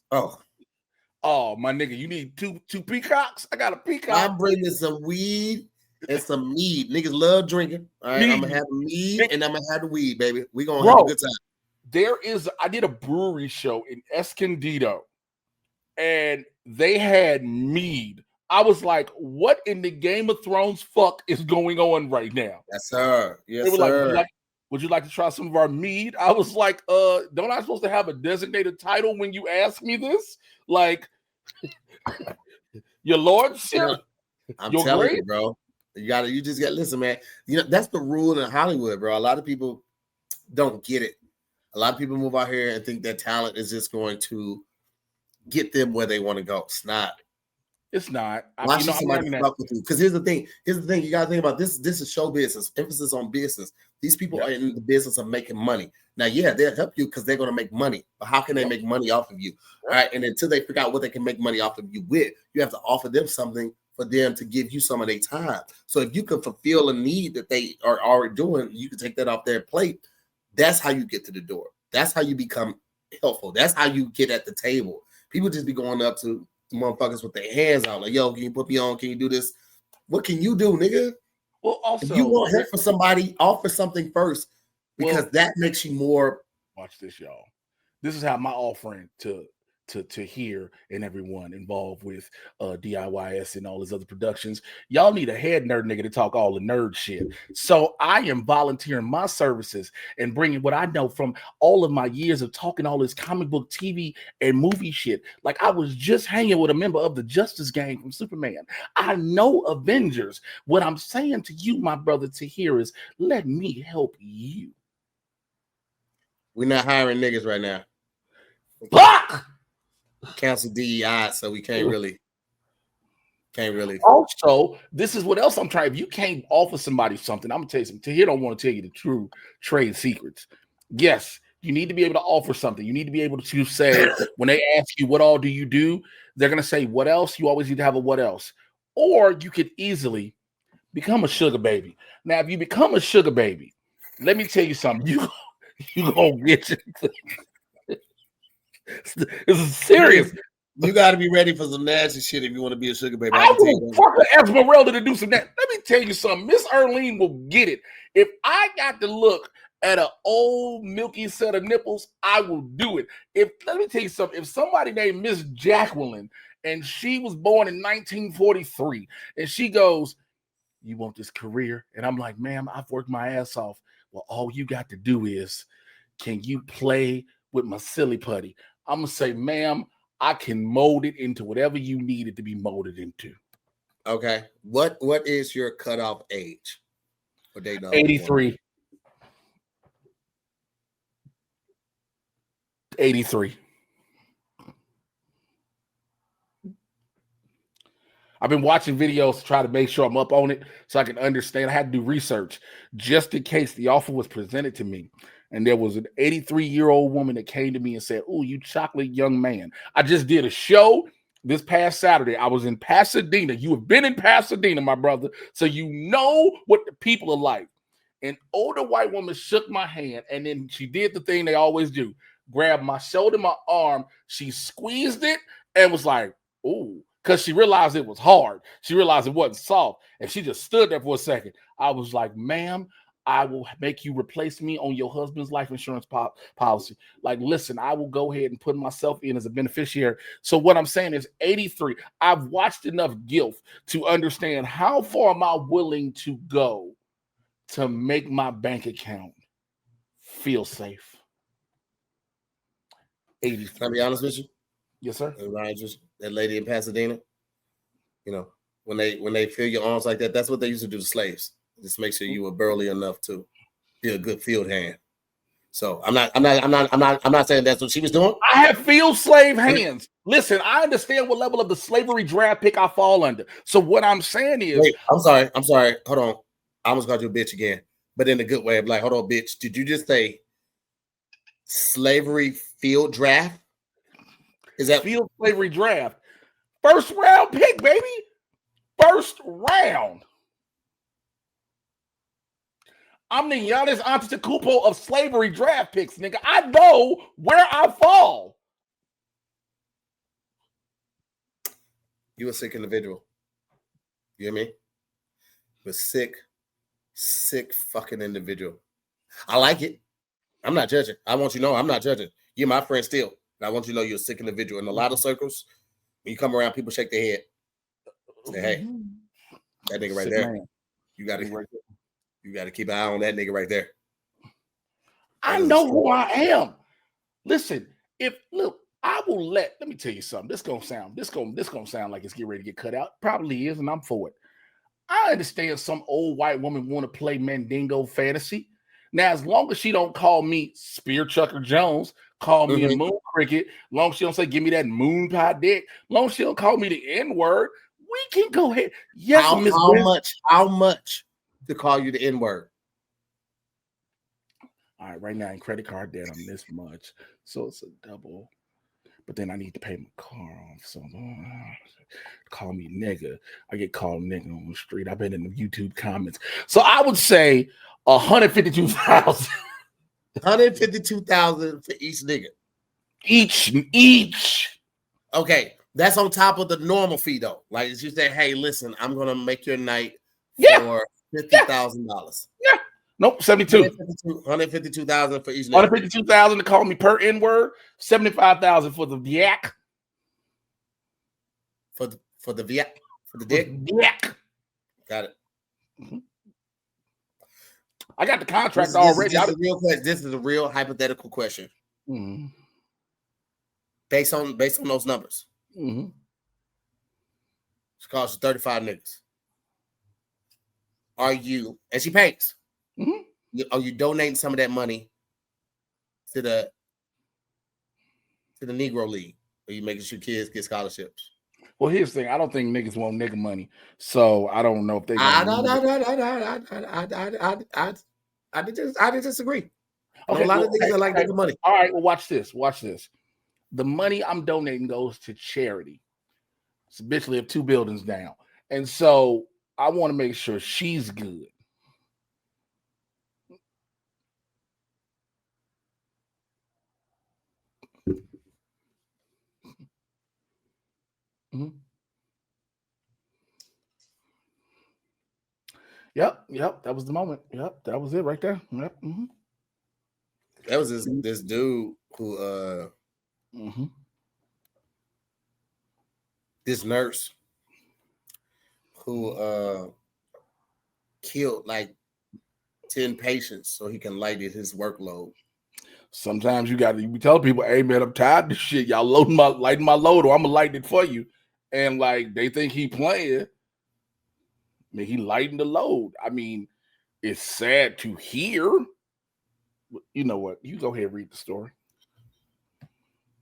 Oh, my nigga, you need two peacocks? I got a peacock. I'm bringing some weed and some mead. Niggas love drinking. All right, I'm gonna have mead and I'm gonna have the weed, baby. We gonna have a good time. I did a brewery show in Escondido, and they had mead. I was like, what in the Game of Thrones fuck is going on right now? Yes, sir. Yes, they were sir. Like, would you like to try some of our mead? I was like, don't I supposed to have a designated title when you ask me this? Like, your lordship? I'm telling you, bro. You just got listen, man. You know, that's the rule in Hollywood, bro. A lot of people don't get it. A lot of people move out here and think that talent is just going to get them where they want to go. It's not. It's not. Why should somebody fuck with you? Because here's the thing. You got to think about this. This is show business. Emphasis on business. These people are in the business of making money. Now, yeah, they'll help you because they're going to make money. But how can they make money off of you? All right. And until they figure out what they can make money off of you with, you have to offer them something for them to give you some of their time. So if you can fulfill a need that they are already doing, you can take that off their plate. That's how you get to the door. That's how you become helpful. That's how you get at the table. People just be going up to motherfuckers with their hands out, like, yo, can you put me on? Can you do this? What can you do, nigga? Well, also, if you want help for somebody, offer something first, because that makes you more. Watch this, y'all. This is how my offering to Tahir and everyone involved with DIYS and all his other productions. Y'all need a head nerd nigga to talk all the nerd shit. So I am volunteering my services and bringing what I know from all of my years of talking all this comic book, TV, and movie shit. Like, I was just hanging with a member of the Justice Gang from Superman. I know Avengers. What I'm saying to you, my brother Tahir, is let me help you. We're not hiring niggas right now. Fuck! Cancel DIYS, so we can't really. Also, this is what else I'm trying. If you can't offer somebody something, I'm gonna tell you something. Tahir don't want to tell you the true trade secrets. Yes, you need to be able to offer something. You need to be able to say, when they ask you what all do you do, they're gonna say what else. You always need to have a what else. Or you could easily become a sugar baby. Now, if you become a sugar baby, let me tell you something. You gonna get your This is serious. You got to be ready for some nasty shit if you want to be a sugar baby. I will fucking Esmeralda to do some that. Let me tell you something. Miss Earlene will get it. If I got to look at an old milky set of nipples, I will do it. Let me tell you something. If somebody named Miss Jacqueline and she was born in 1943 and she goes, you want this career? And I'm like, ma'am, I've worked my ass off. Well, all you got to do is, can you play with my silly putty? I'm going to say, ma'am, I can mold it into whatever you need it to be molded into. Okay. What is your cutoff age for dating? 83. 83. I've been watching videos to try to make sure I'm up on it so I can understand. I had to do research just in case the offer was presented to me. And there was an 83-year-old woman that came to me and said, "Oh, you chocolate young man." I just did a show this past Saturday. I was in Pasadena. You have been in Pasadena, my brother. So you know what the people are like. An older white woman shook my hand, and then she did the thing they always do. Grabbed my shoulder, my arm. She squeezed it and was like, "Ooh." Because she realized it was hard. She realized it wasn't soft. And she just stood there for a second. I was like, "Ma'am, I will make you replace me on your husband's life insurance policy. Like, listen, I will go ahead and put myself in as a beneficiary." So what I'm saying is 83. I've watched enough GILF to understand how far am I willing to go to make my bank account feel safe. 83. Can I be honest with you? Yes, sir. That lady in Pasadena, you know, when they feel your arms like that, that's what they used to do to slaves. Just make sure you were burly enough to be a good field hand. So I'm not saying that's what she was doing. I have field slave hands. Listen, I understand what level of the slavery draft pick I fall under. So what I'm saying is, wait, I'm sorry. Hold on. I almost called you a bitch again, but in a good way. I'm like, hold on, bitch. Did you just say slavery field draft? Is that field slavery draft? First round pick, baby. First round. I'm the Giannis Antetokounmpo of slavery draft picks, nigga. I know where I fall. You a sick individual. You hear me? You're sick fucking individual. I like it. I'm not judging. I want you to know I'm not judging. You're my friend still. And I want you to know you're a sick individual. In a lot of circles, when you come around, people shake their head. Say, "Hey, that nigga right there. Man. You gotta keep an eye on that nigga right there." I know who I am. Listen, I will let me tell you something. This gonna sound like it's getting ready to get cut out. Probably is, and I'm for it. I understand some old white woman want to play Mandingo fantasy. Now, as long as she don't call me Spear Chucker Jones, call me a moon cricket, long as she don't say give me that moon pie dick, long as she don't call me the N-word, we can go ahead. Yes, how much to call you the N-word? All right, right now in credit card debt, I'm this much. So it's a double. But then I need to pay my car off. So call me nigga. I get called nigga on the street. I've been in the YouTube comments. So I would say 152,000. 152,000 for each nigga. Each. Okay, that's on top of the normal fee though. Like you say, "Hey, listen, I'm gonna make your night for $50,000." Yeah. Nope, 72. 152,000 for each nigga. 152,000 to call me per N-word. 75,000 for the yak. For the dick. Yak. Got it. Mm-hmm. I got the contract already. This is a real hypothetical question. Mm-hmm. Based on those numbers. Mm-hmm. She costs you 35 niggas. Are you, and she pays. Mm-hmm. Are you donating some of that money to the Negro League? Are you making sure kids get scholarships? Well, here's the thing. I don't think niggas want nigga money, so I don't know if they. I disagree. Okay, a lot of niggas like nigga money. All right, well, watch this. The money I'm donating goes to charity. It's eventually of 2 buildings down, and so I want to make sure she's good. Mm-hmm. Yep. That was the moment. Yep, that was it right there. Yep. Mm-hmm. That was this dude who this nurse who killed like 10 patients so he can lighten his workload. Sometimes you got to be telling people, hey man, I'm tired of this shit. Y'all lighting my load, or I'm gonna light it for you. And like they think he playing. I mean, he lightened the load. I mean, it's sad to hear. You know what? You go ahead and read the story.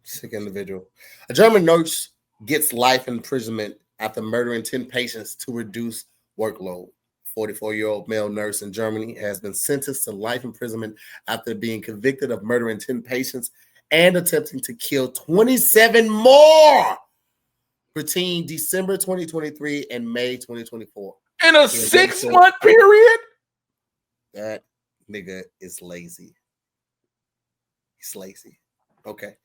Sick individual. A German nurse gets life imprisonment after murdering 10 patients to reduce workload. 44-year-old male nurse in Germany has been sentenced to life imprisonment after being convicted of murdering 10 patients and attempting to kill 27 more between December 2023 and May 2024. In a 6-month period? That nigga is lazy. He's lazy. Okay.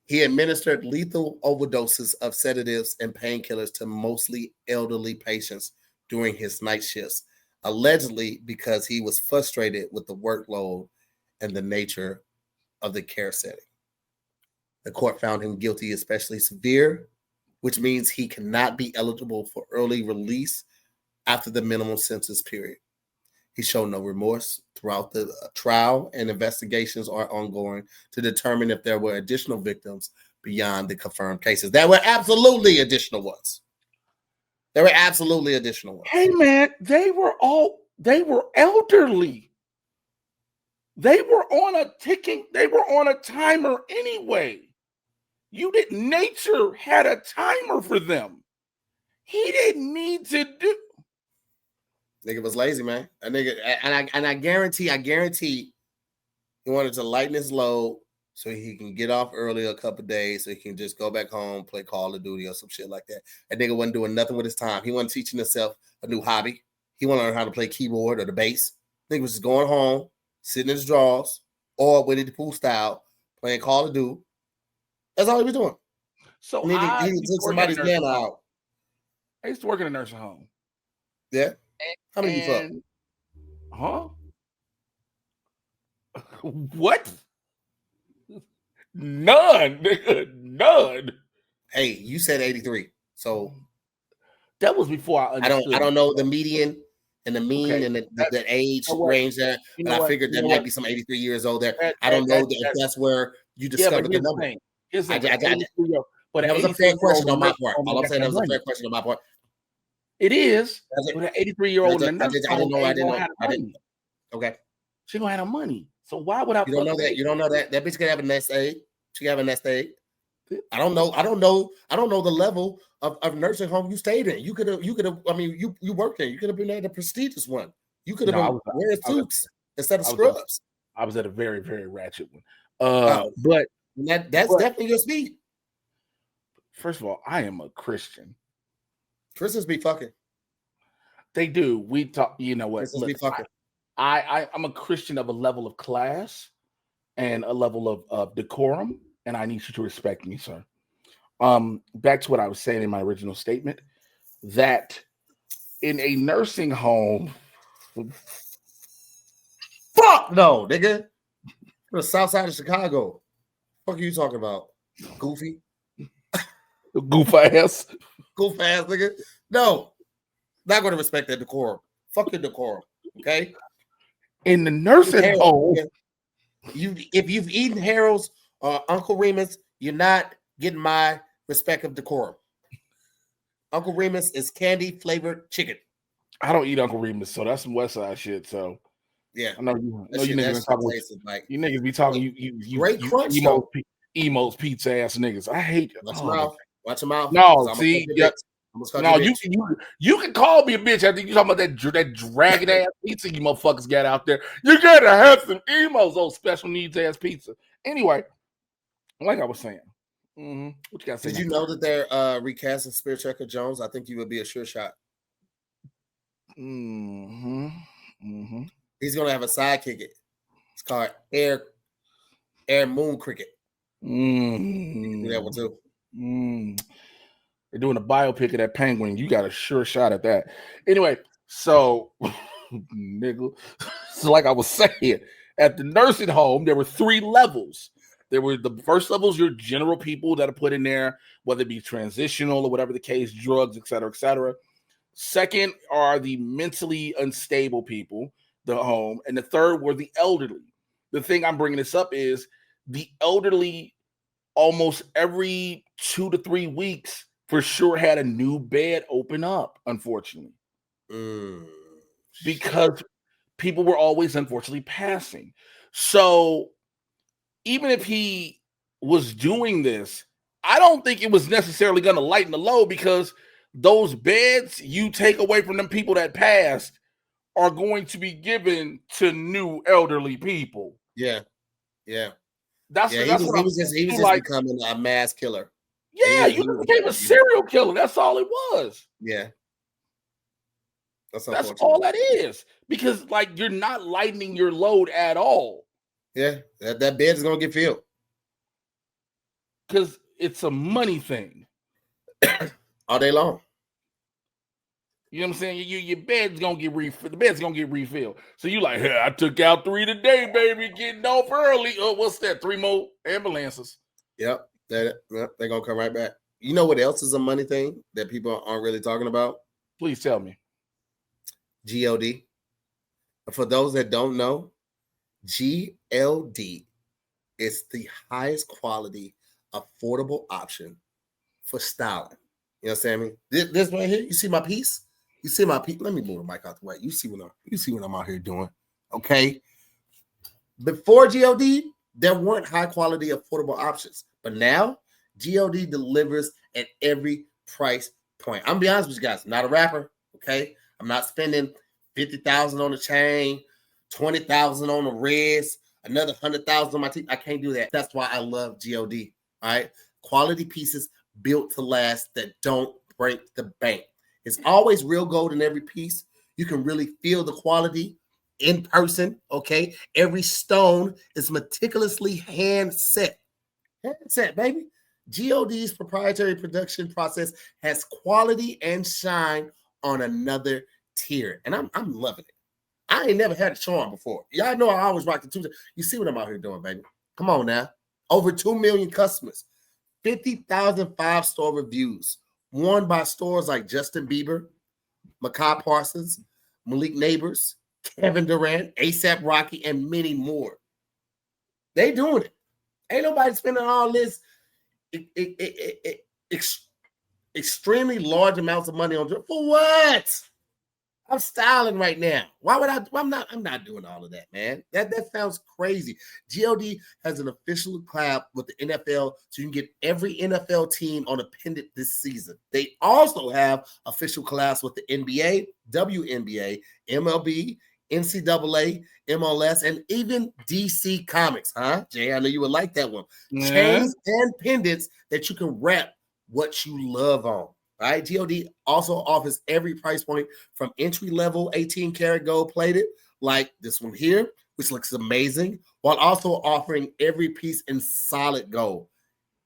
He administered lethal overdoses of sedatives and painkillers to mostly elderly patients during his night shifts, allegedly because he was frustrated with the workload and the nature of the care setting. The court found him guilty, especially severe, which means he cannot be eligible for early release after the minimum sentence period. He showed no remorse throughout the trial, and investigations are ongoing to determine if there were additional victims beyond the confirmed cases. There were absolutely additional ones. Hey man, they were elderly. They were on a timer anyway. Nature had a timer for them. He didn't need to do. Nigga was lazy, man. A nigga, and I guarantee he wanted to lighten his load so he can get off early a couple of days, so he can just go back home, play Call of Duty or some shit like that. That nigga wasn't doing nothing with his time. He wasn't teaching himself a new hobby. He wanted to learn how to play keyboard or the bass. Nigga was just going home, sitting in his drawers, or Winnie the Pooh style, playing Call of Duty. That's all he was doing. So he took somebody's nana out. I used to work in a nursing home. Yeah. How many you fuck? Huh? What? None, nigga. None. Hey, you said 83. So that was before I understood. I don't know the median and the mean and the age range there, but I figured there might be some 83 years old there. I don't know if that's where you discovered the number. But that was a fair question on my part. All I'm saying, that was a fair question on my part. It is. With an 83-year-old in the I didn't know. Okay. She don't have no money. So why would I? You don't know that. You don't know that. That bitch could have a nest egg. She could have a nest egg. I don't know the level of nursing home you stayed in. You could have. I mean, you worked in. You could have been at a prestigious one. You could have been wearing suits instead of scrubs. I was at a very, very ratchet one. But that's definitely your speed. First of all, I am a Christian. Christians be fucking. They do. We talk. You know what? Christians be fucking. I'm a Christian of a level of class and a level of decorum, and I need you to respect me, sir. Back to what I was saying in my original statement, that in a nursing home, fuck no, nigga. The south side of Chicago. What are you talking about? Goofy? Goof ass, nigga. No, not going to respect that decorum. Fuck your decorum, okay? In the nursing home, if you've eaten Harold's or Uncle Remus, you're not getting my respect of decorum. Uncle Remus is candy flavored chicken. I don't eat Uncle Remus, so that's some West Side shit. So yeah, I know you niggas be talking. You great crunch, emo's pizza ass niggas. I hate you. Watch your mouth. No, see, no, you can call me a bitch after you talking about that dragging ass pizza you motherfuckers got out there. You gotta have some emos, old special needs ass pizza. Anyway, like I was saying, what you got to say? Did you know that they're recasting Spirit Checker Jones? I think you would be a sure shot. He's gonna have a sidekick. It's called Air Moon Cricket. Do that one too. They're doing a biopic of that penguin. You got a sure shot at that. Anyway, so nigga, so like I was saying, at the nursing home, there were 3 levels. There were the first levels, your general people that are put in there, whether it be transitional or whatever the case, drugs, et cetera, et cetera. Second are the mentally unstable people, the home. And the third were the elderly. The thing I'm bringing this up is the elderly almost every 2 to 3 weeks for sure had a new bed open up, unfortunately. Because people were always unfortunately passing. So even if he was doing this, I don't think it was necessarily going to lighten the load, because those beds you take away from them people that passed are going to be given to new elderly people. Yeah. That's he what was just becoming a mass killer. Yeah, you became a serial killer. That's all it was. Yeah. That's all that is. Because like you're not lightening your load at all. Yeah, that bed is gonna get filled. Because it's a money thing. All day long. You know what I'm saying? Your bed's gonna get refilled. The bed's gonna get refilled. So you like, hey, I took out 3 today, baby, getting off early. Oh, what's that? 3 more ambulances. Yep, they're gonna come right back. You know what else is a money thing that people aren't really talking about? Please tell me. GLD. For those that don't know, GLD is the highest quality, affordable option for styling. You know what I'm saying? This right here, you see my piece? You see my piece? Let me move the mic out the way. You see what I'm out here doing. Okay. Before GLD, there weren't high quality, affordable options. But now GLD delivers at every price point. I'm gonna be honest with you guys, I'm not a rapper. Okay. I'm not spending $50,000 on the chain, $20,000 on the wrist, another $100,000 on my teeth. I can't do that. That's why I love GLD. All right. Quality pieces built to last that don't break the bank. It's always real gold in every piece. You can really feel the quality in person. Okay. Every stone is meticulously hand set. Hand set, baby. GLD's proprietary production process has quality and shine on another tier. And I'm loving it. I ain't never had a charm before. Y'all know I always rock the two. You see what I'm out here doing, baby. Come on now. Over 2 million customers, 50,000 5-star reviews, worn by stores like Justin Bieber, Makai Parsons, Malik Neighbors, Kevin Durant, ASAP Rocky, and many more. They doing it. Ain't nobody spending all this extremely large amounts of money on for what? I'm styling right now. Why would I? I'm not doing all of that, man. That sounds crazy. GLD has an official collab with the NFL, so you can get every NFL team on a pendant this season. They also have official collabs with the NBA, WNBA, MLB, NCAA, MLS, and even DC Comics. Huh, Jay? I know you would like that one. Yeah. Chains and pendants that you can wrap what you love on. All right, GLD also offers every price point from entry-level 18-karat gold plated, like this one here, which looks amazing, while also offering every piece in solid gold,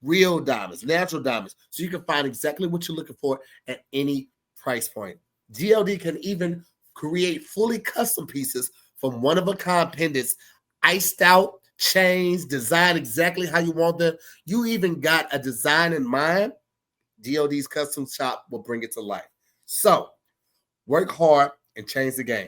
real diamonds, natural diamonds, so you can find exactly what you're looking for at any price point. GLD can even create fully custom pieces from one-of-a-kind pendants, iced out chains, designed exactly how you want them. You even got a design in mind. GLD's custom shop will bring it to life. So work hard and change the game.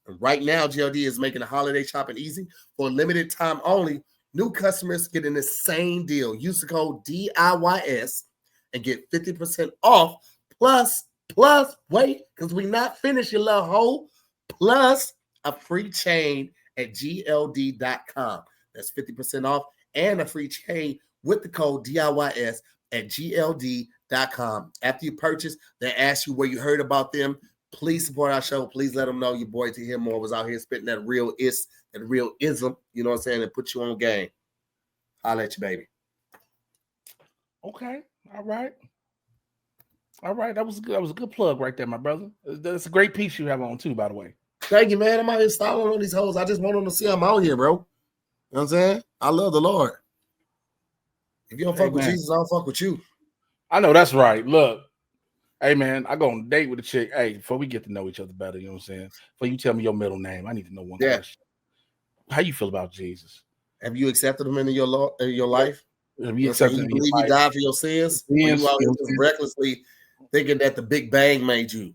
And right now, GLD is making the holiday shopping easy. For a limited time only, new customers get an insane deal. Use the code DIYS and get 50% off. Plus, wait, because we not finished, you little hoe. Plus a free chain at GLD.com. That's 50% off and a free chain with the code DIYS at GLD.com. After you purchase, they ask you where you heard about them. Please support our show. Please let them know your boy Tahir Moore was out here spitting that real ism, you know what I'm saying, and put you on game. Holla at you, baby. Okay. All right. That was good. That was a good plug right there, my brother. That's a great piece you have on too, by the way. Thank you, man. I'm out here styling on these hoes. I just want them to see I'm out here, bro. You know what I'm saying? I love the Lord. If you don't fuck with Jesus, I don't fuck with you. I know that's right. Look, hey man, I go on a date with a chick. Hey, before we get to know each other better, you know what I'm saying? Before you tell me your middle name, I need to know one question. How you feel about Jesus? Have you accepted him into your life? Have you accepted him? You believe he died for your sins? Or you out here just recklessly thinking that the Big Bang made you?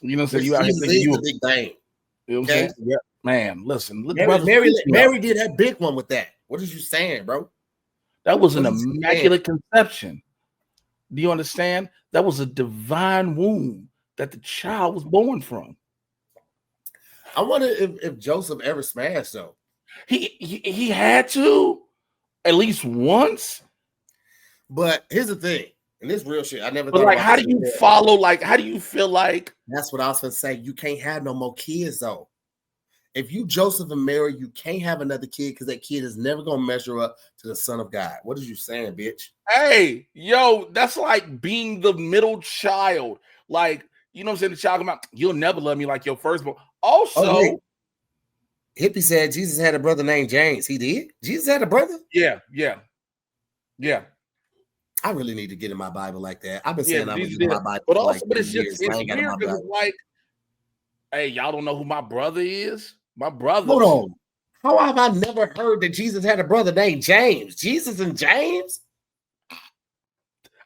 You know what I'm saying? You out here thinking you the Big Bang. You know what I'm saying? Yeah. Man, listen. Look, Mary did that big one with that. What is you saying, bro? That was an immaculate conception. Do you understand? That was a divine womb that the child was born from. I wonder if Joseph ever smashed though. He had to at least once. But here's the thing, and this real shit. I never but thought like, about how do you follow? Like, how do you feel like? That's what I was gonna say. You can't have no more kids though. If you Joseph and Mary, you can't have another kid because that kid is never gonna measure up to the Son of God. What are you saying, bitch? Hey, yo, that's like being the middle child. Like, you know what I'm saying? The child come out, you'll never love me like your firstborn. Also, Hippie said Jesus had a brother named James. He did? Jesus had a brother? Yeah. I really need to get in my Bible like that. I've been saying I'm gonna get in my Bible but for also, like but it's years. just it's weird because it's like, hey, y'all don't know who my brother is? My brother. Hold on. How have I never heard that Jesus had a brother named James? Jesus and James?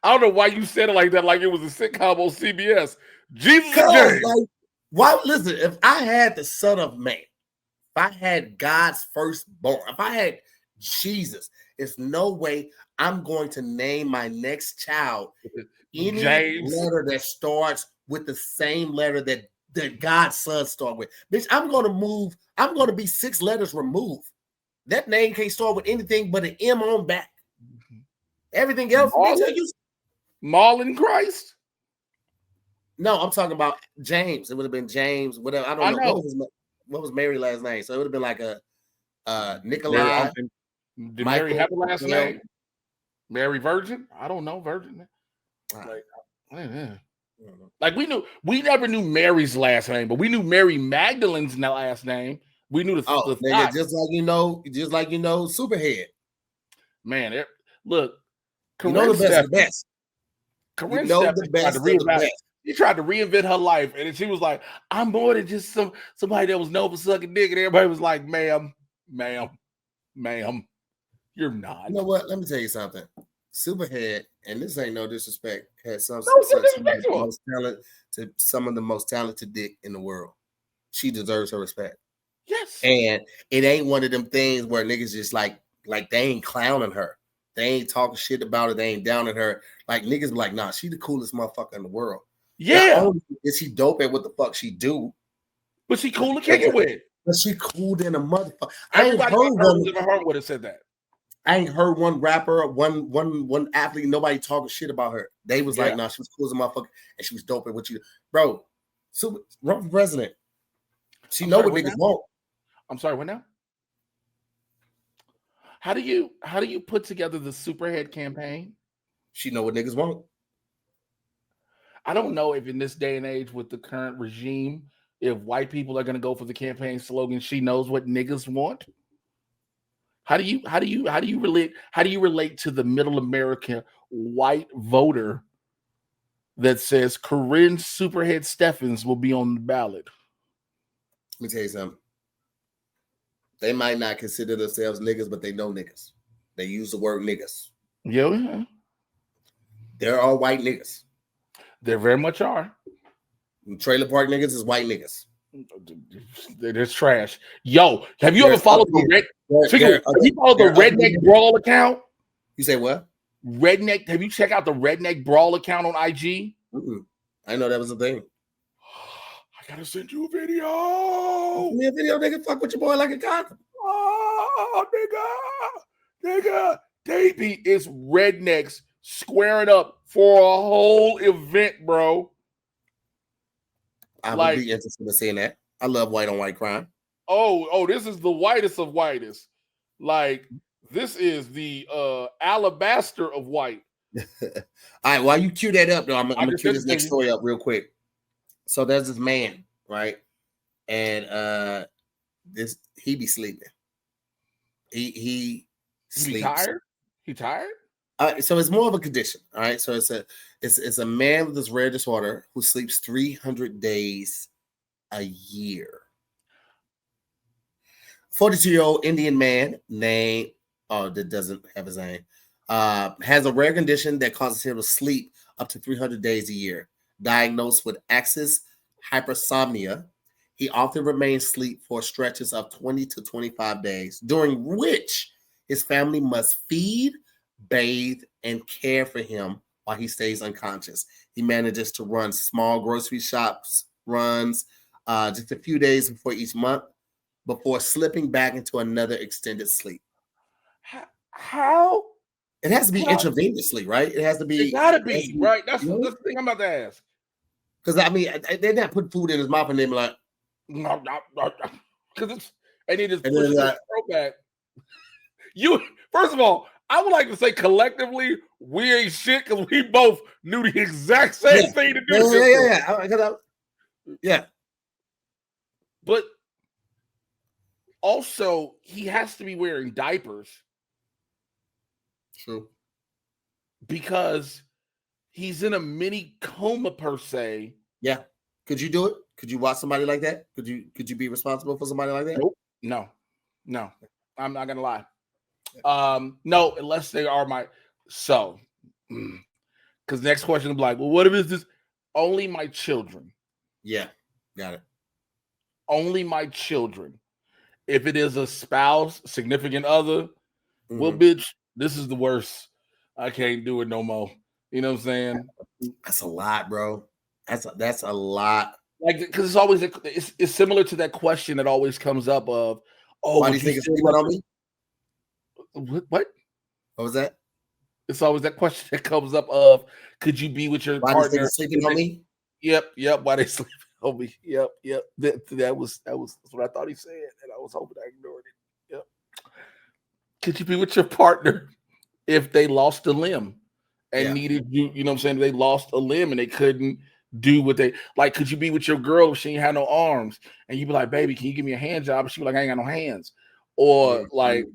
I don't know why you said it like that, like it was a sitcom on CBS. Jesus and James. Like, why? Listen, if I had the Son of Man, if I had God's firstborn, if I had Jesus, there's no way I'm going to name my next child any James. letter that starts with the same letter that God's son start with. Bitch, I'm going to be 6 letters removed. That name can't start with anything but an M on back. Everything else, Marlon Christ? No, I'm talking about James. It would have been James, whatever. I don't know. What was Mary's last name? So it would have been like a Nikolai. Did Mary have a last name? Mary Virgin? I don't know. Virgin. Like we never knew Mary's last name, but we knew Mary Magdalene's last name. We knew the nigga, just like you know, Superhead. Man, look, you know the best. Corinne She tried to reinvent her life, and she was like, "I'm more than just somebody that was known for sucking dick." And everybody was like, "Ma'am, you're not." You know what? Let me tell you something. Superhead, and this ain't no disrespect, had some of the most talented dick in the world. She deserves her respect. Yes. And it ain't one of them things where niggas just like they ain't clowning her. They ain't talking shit about it. They ain't downing her. Like niggas be like, nah, she the coolest motherfucker in the world. Yeah. Not only is she dope at what the fuck she do, but she cool to kick it with. But she cool than a motherfucker. Everybody would have said that. I ain't heard one rapper, one athlete, nobody talking shit about her. They was like, nah, she was cool as a motherfucker, and she was dope at what you do. Bro, run for president. She know what niggas want. I'm sorry, what now? How do you put together the Superhead campaign? She know what niggas want. I don't know if in this day and age with the current regime, if white people are going to go for the campaign slogan, she knows what niggas want. How do you relate to the middle America white voter that says Corinne Superhead Steffens will be on the ballot? Let me tell you something. They might not consider themselves niggas, but they know niggas. They use the word niggas. Yeah. They're all white niggas. They very much are. Trailer park niggas is white niggas. They're trash. Yo, have you ever followed the Redneck Brawl account? You say what? Redneck. Have you checked out the Redneck Brawl account on IG? I know that was a thing. I gotta send you a video. Send me a video, nigga. Fuck with your boy like a condom. Oh, nigga. Davey is rednecks squaring up for a whole event, bro. I would be interested in seeing that. I love white on white crime. Oh, this is the whitest of whitest. Like, this is the alabaster of white. All right, while you cue that up, though, I'm gonna cue this next story up real quick. So there's this man, right? And he be sleeping. He sleeps. He tired? So it's more of a condition. All right. So it's a man with this rare disorder who sleeps 300 days a year. 42-year-old Indian man named that doesn't have his name has a rare condition that causes him to sleep up to 300 days a year. Diagnosed with axis hypersomnia, he often remains asleep for stretches of 20 to 25 days, during which his family must feed, bathe, and care for him while he stays unconscious. He manages to run small grocery shops runs just a few days before each month before slipping back into another extended sleep. How? It has to be intravenously, right? It has to be. It gotta be, right? That's the thing I'm about to ask. Because I mean, they're not putting food in his mouth and they're like, no, because it's and he just and pushes then the back. You First of all, I would like to say collectively we ain't shit because we both knew the exact same thing to do. Yeah. But also, he has to be wearing diapers. True. Because he's in a mini coma per se. Yeah. Could you do it? Could you watch somebody like that? Could you be responsible for somebody like that? Nope. No. I'm not gonna lie. No, unless they are my because next question will be like, well, what if it's this? Only my children. Yeah, got it. Only my children. If it is a spouse, significant other, well, bitch, this is the worst. I can't do it no more. You know what I'm saying? That's a lot, bro. That's a lot. Like, because it's always it's similar to that question that always comes up of, oh, why do you think it's sleeping on me? What? What was that? It's always that question that comes up of, could you be with your partner? Why do you think sleeping on me? Yep. Why they sleeping on me? Yep. That was what I thought he said, and I was hoping I ignored it. Yep. Could you be with your partner if they lost a limb and needed you? You know what I'm saying? They lost a limb and they couldn't do what they like. Could you be with your girl if she ain't had no arms and you be like, baby, can you give me a hand job? And she be like, I ain't got no hands. Or like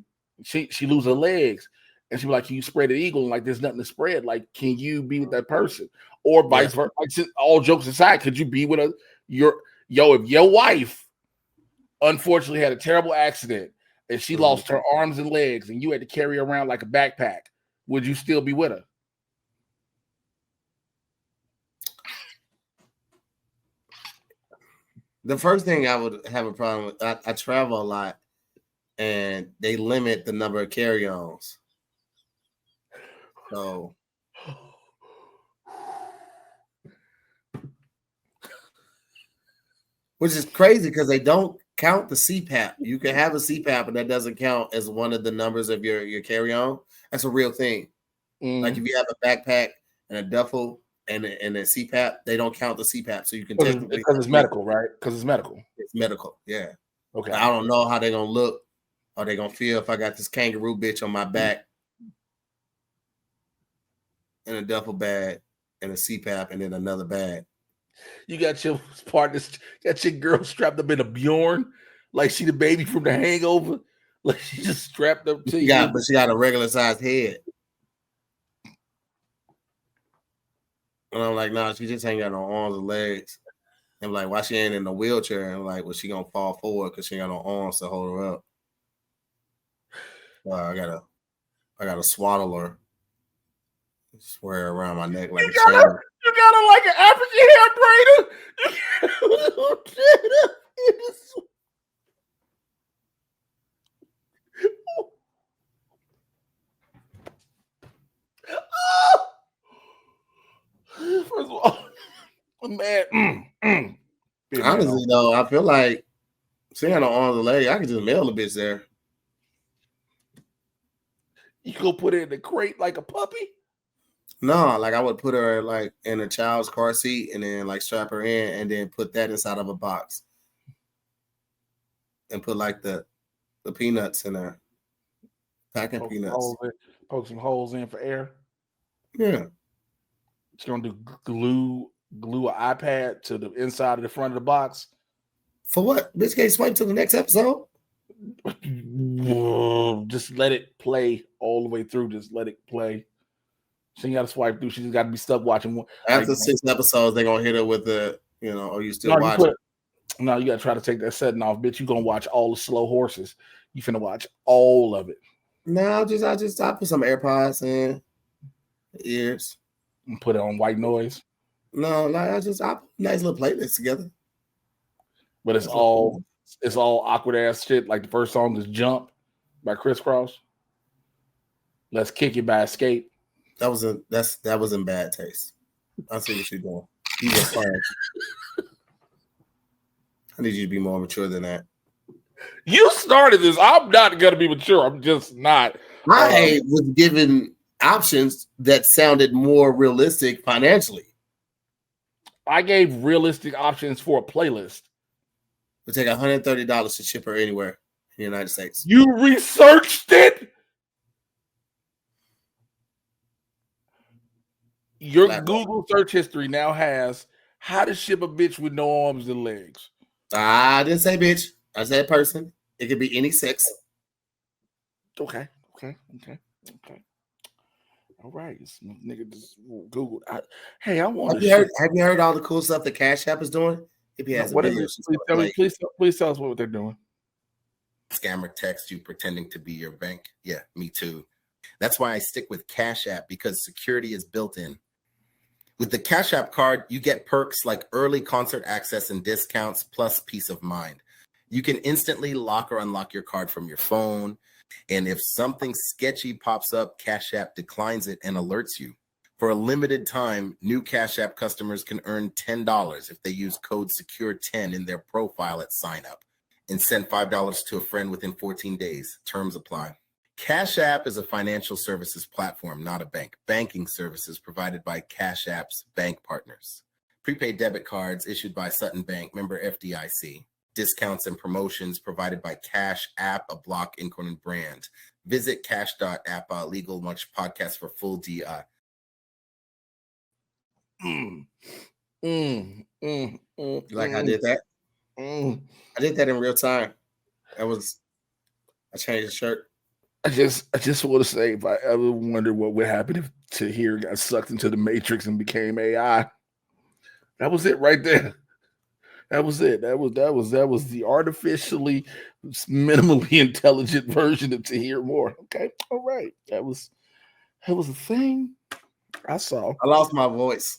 she lose her legs and she be like, can you spread an eagle? And like, there's nothing to spread. Like, can you be with that person? Or vice versa. Like, all jokes aside, could you be with if your wife unfortunately had a terrible accident and she lost her arms and legs and you had to carry her around like a backpack, would you still be with her? The first thing I would have a problem with, I travel a lot and they limit the number of carry-ons. So which is crazy because they don't count the CPAP. You can have a CPAP and that doesn't count as one of the numbers of your carry-on. That's a real thing. Like if you have a backpack and a duffel and a CPAP, they don't count the CPAP. So you can technically because it's medical, right? Because it's medical. It's medical, yeah. Okay. I don't know how they're gonna look or they're gonna feel if I got this kangaroo bitch on my back and a duffel bag and a CPAP and then another bag. You got your partners, got your girl strapped up in a Bjorn, like she the baby from The Hangover, like she just strapped up to you. Yeah, but she got a regular sized head. And I'm like, nah, she just ain't got no arms or legs. And I'm like, why she ain't in the wheelchair? And I'm like, well, she gonna fall forward because she ain't got no arms to hold her up. I gotta swaddle her, swear her around my neck like you got her like an African hair braider. First of all, man. Honestly, though, I feel like she ain't no arms or legs. I could just mail the bitch there. You go put her in the crate like a puppy? No, like I would put her like in a child's car seat and then like strap her in and then put that inside of a box and put like the peanuts in there. Packing peanuts. Poke some holes in for air. Yeah. She's gonna do glue an iPad to the inside of the front of the box. For what? Bitch can't swipe to the next episode. Just let it play all the way through. Just let it play. She ain't got to swipe through. She just got to be stuck watching one. After 6 episodes, they're gonna hit her with the, are you still watching? No, you gotta try to take that setting off, bitch. You gonna watch all the slow horses. You finna watch all of it. No, I put some AirPods in ears. And put it on white noise. No, like I put nice little playlist together. But it's all awkward ass shit. Like the first song is "Jump" by Criss Cross. Let's kick it by Escape. That was in bad taste. I see what you're doing. You just playing. I need you to be more mature than that. You started this. I'm not gonna be mature. I'm just not. I was given options that sounded more realistic financially. I gave realistic options for a playlist. It would take $130 to ship her anywhere in the United States. You researched it? Your Google search history now has how to ship a bitch with no arms and legs. I didn't say bitch. I said person. It could be any sex. Okay. All right, this nigga just Googled. Hey, I want to. Have you heard all the cool stuff that Cash App is doing? If he has what is it? Please tell us what they're doing. Scammer text you pretending to be your bank. Yeah, me too. That's why I stick with Cash App, because security is built in. With the Cash App card, you get perks like early concert access and discounts, plus peace of mind. You can instantly lock or unlock your card from your phone. And if something sketchy pops up, Cash App declines it and alerts you. For a limited time, new Cash App customers can earn $10 if they use code SECURE10 in their profile at sign up, and send $5 to a friend within 14 days. Terms apply. Cash App is a financial services platform, not a bank. Banking services provided by Cash App's bank partners. Prepaid debit cards issued by Sutton Bank, member FDIC. Discounts and promotions provided by Cash App, a Block Incorporated brand. Visit cash.app, Legal Much Podcast for full DI. Like I did that? I did that in real time. I changed the shirt. I just want to say, if I ever wonder what would happen if Tahir got sucked into the Matrix and became AI, that was it right there. That was it. That was the artificially minimally intelligent version of Tahir Moore. Okay, all right. That was a thing I saw. I lost my voice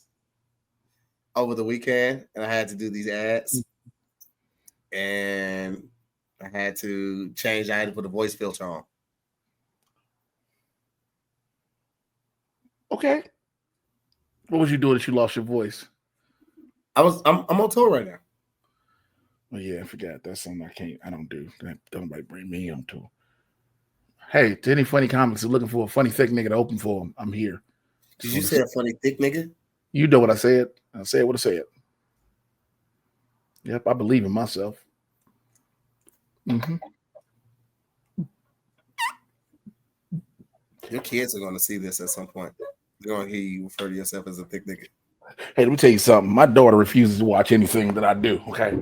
over the weekend, and I had to do these ads, and I had to change. I had to put a voice filter on. Okay. What was you doing that you lost your voice? I'm on tour right now. Oh yeah, I forgot. That's something I don't do. Don't bring me on tour. Hey, to any funny comics who are looking for a funny thick nigga to open for them, I'm here. Did you say a funny thick nigga? You know what I said. I said what I said. Yep, I believe in myself. Your kids are going to see this at some point. They're going to hear you refer to yourself as a thick nigga. Hey, let me tell you something. My daughter refuses to watch anything that I do. Okay.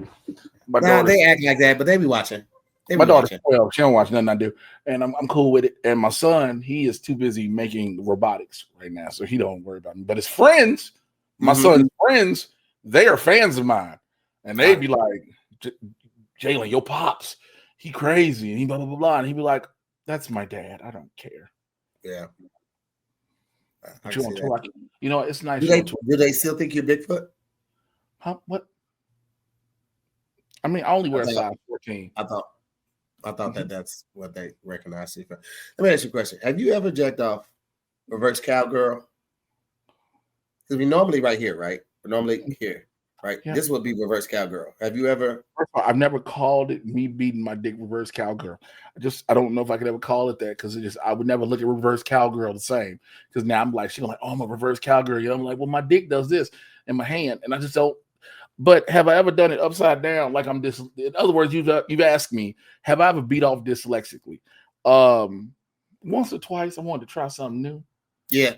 They act like that, but they be watching. My daughter's 12. She don't watch nothing I do, and I'm cool with it. And my son, he is too busy making robotics right now, so he don't worry about me. But his friends, my son's friends, they are fans of mine, and they be like, "Jalen, your pops, he crazy," and he blah blah blah blah, and he be like, "That's my dad. I don't care." Yeah. You know, it's nice. Do they still think you're Bigfoot? Huh? What? I mean, I only wear a size 14. I thought that's what they recognize you for. Let me ask you a question. Have you ever jacked off reverse cowgirl? Because we normally right here, right? We're normally here, right? Yeah. This would be reverse cowgirl. Have you ever? I've never called it me beating my dick reverse cowgirl. I don't know if I could ever call it that, because I would never look at reverse cowgirl the same. Because now I'm like, she's like, oh, I'm a reverse cowgirl. You know, I'm like, well, my dick does this in my hand, and I just don't. But have I ever done it upside down? Like I'm this. In other words, you've asked me, have I ever beat off dyslexically? Once or twice. I wanted to try something new. Yeah.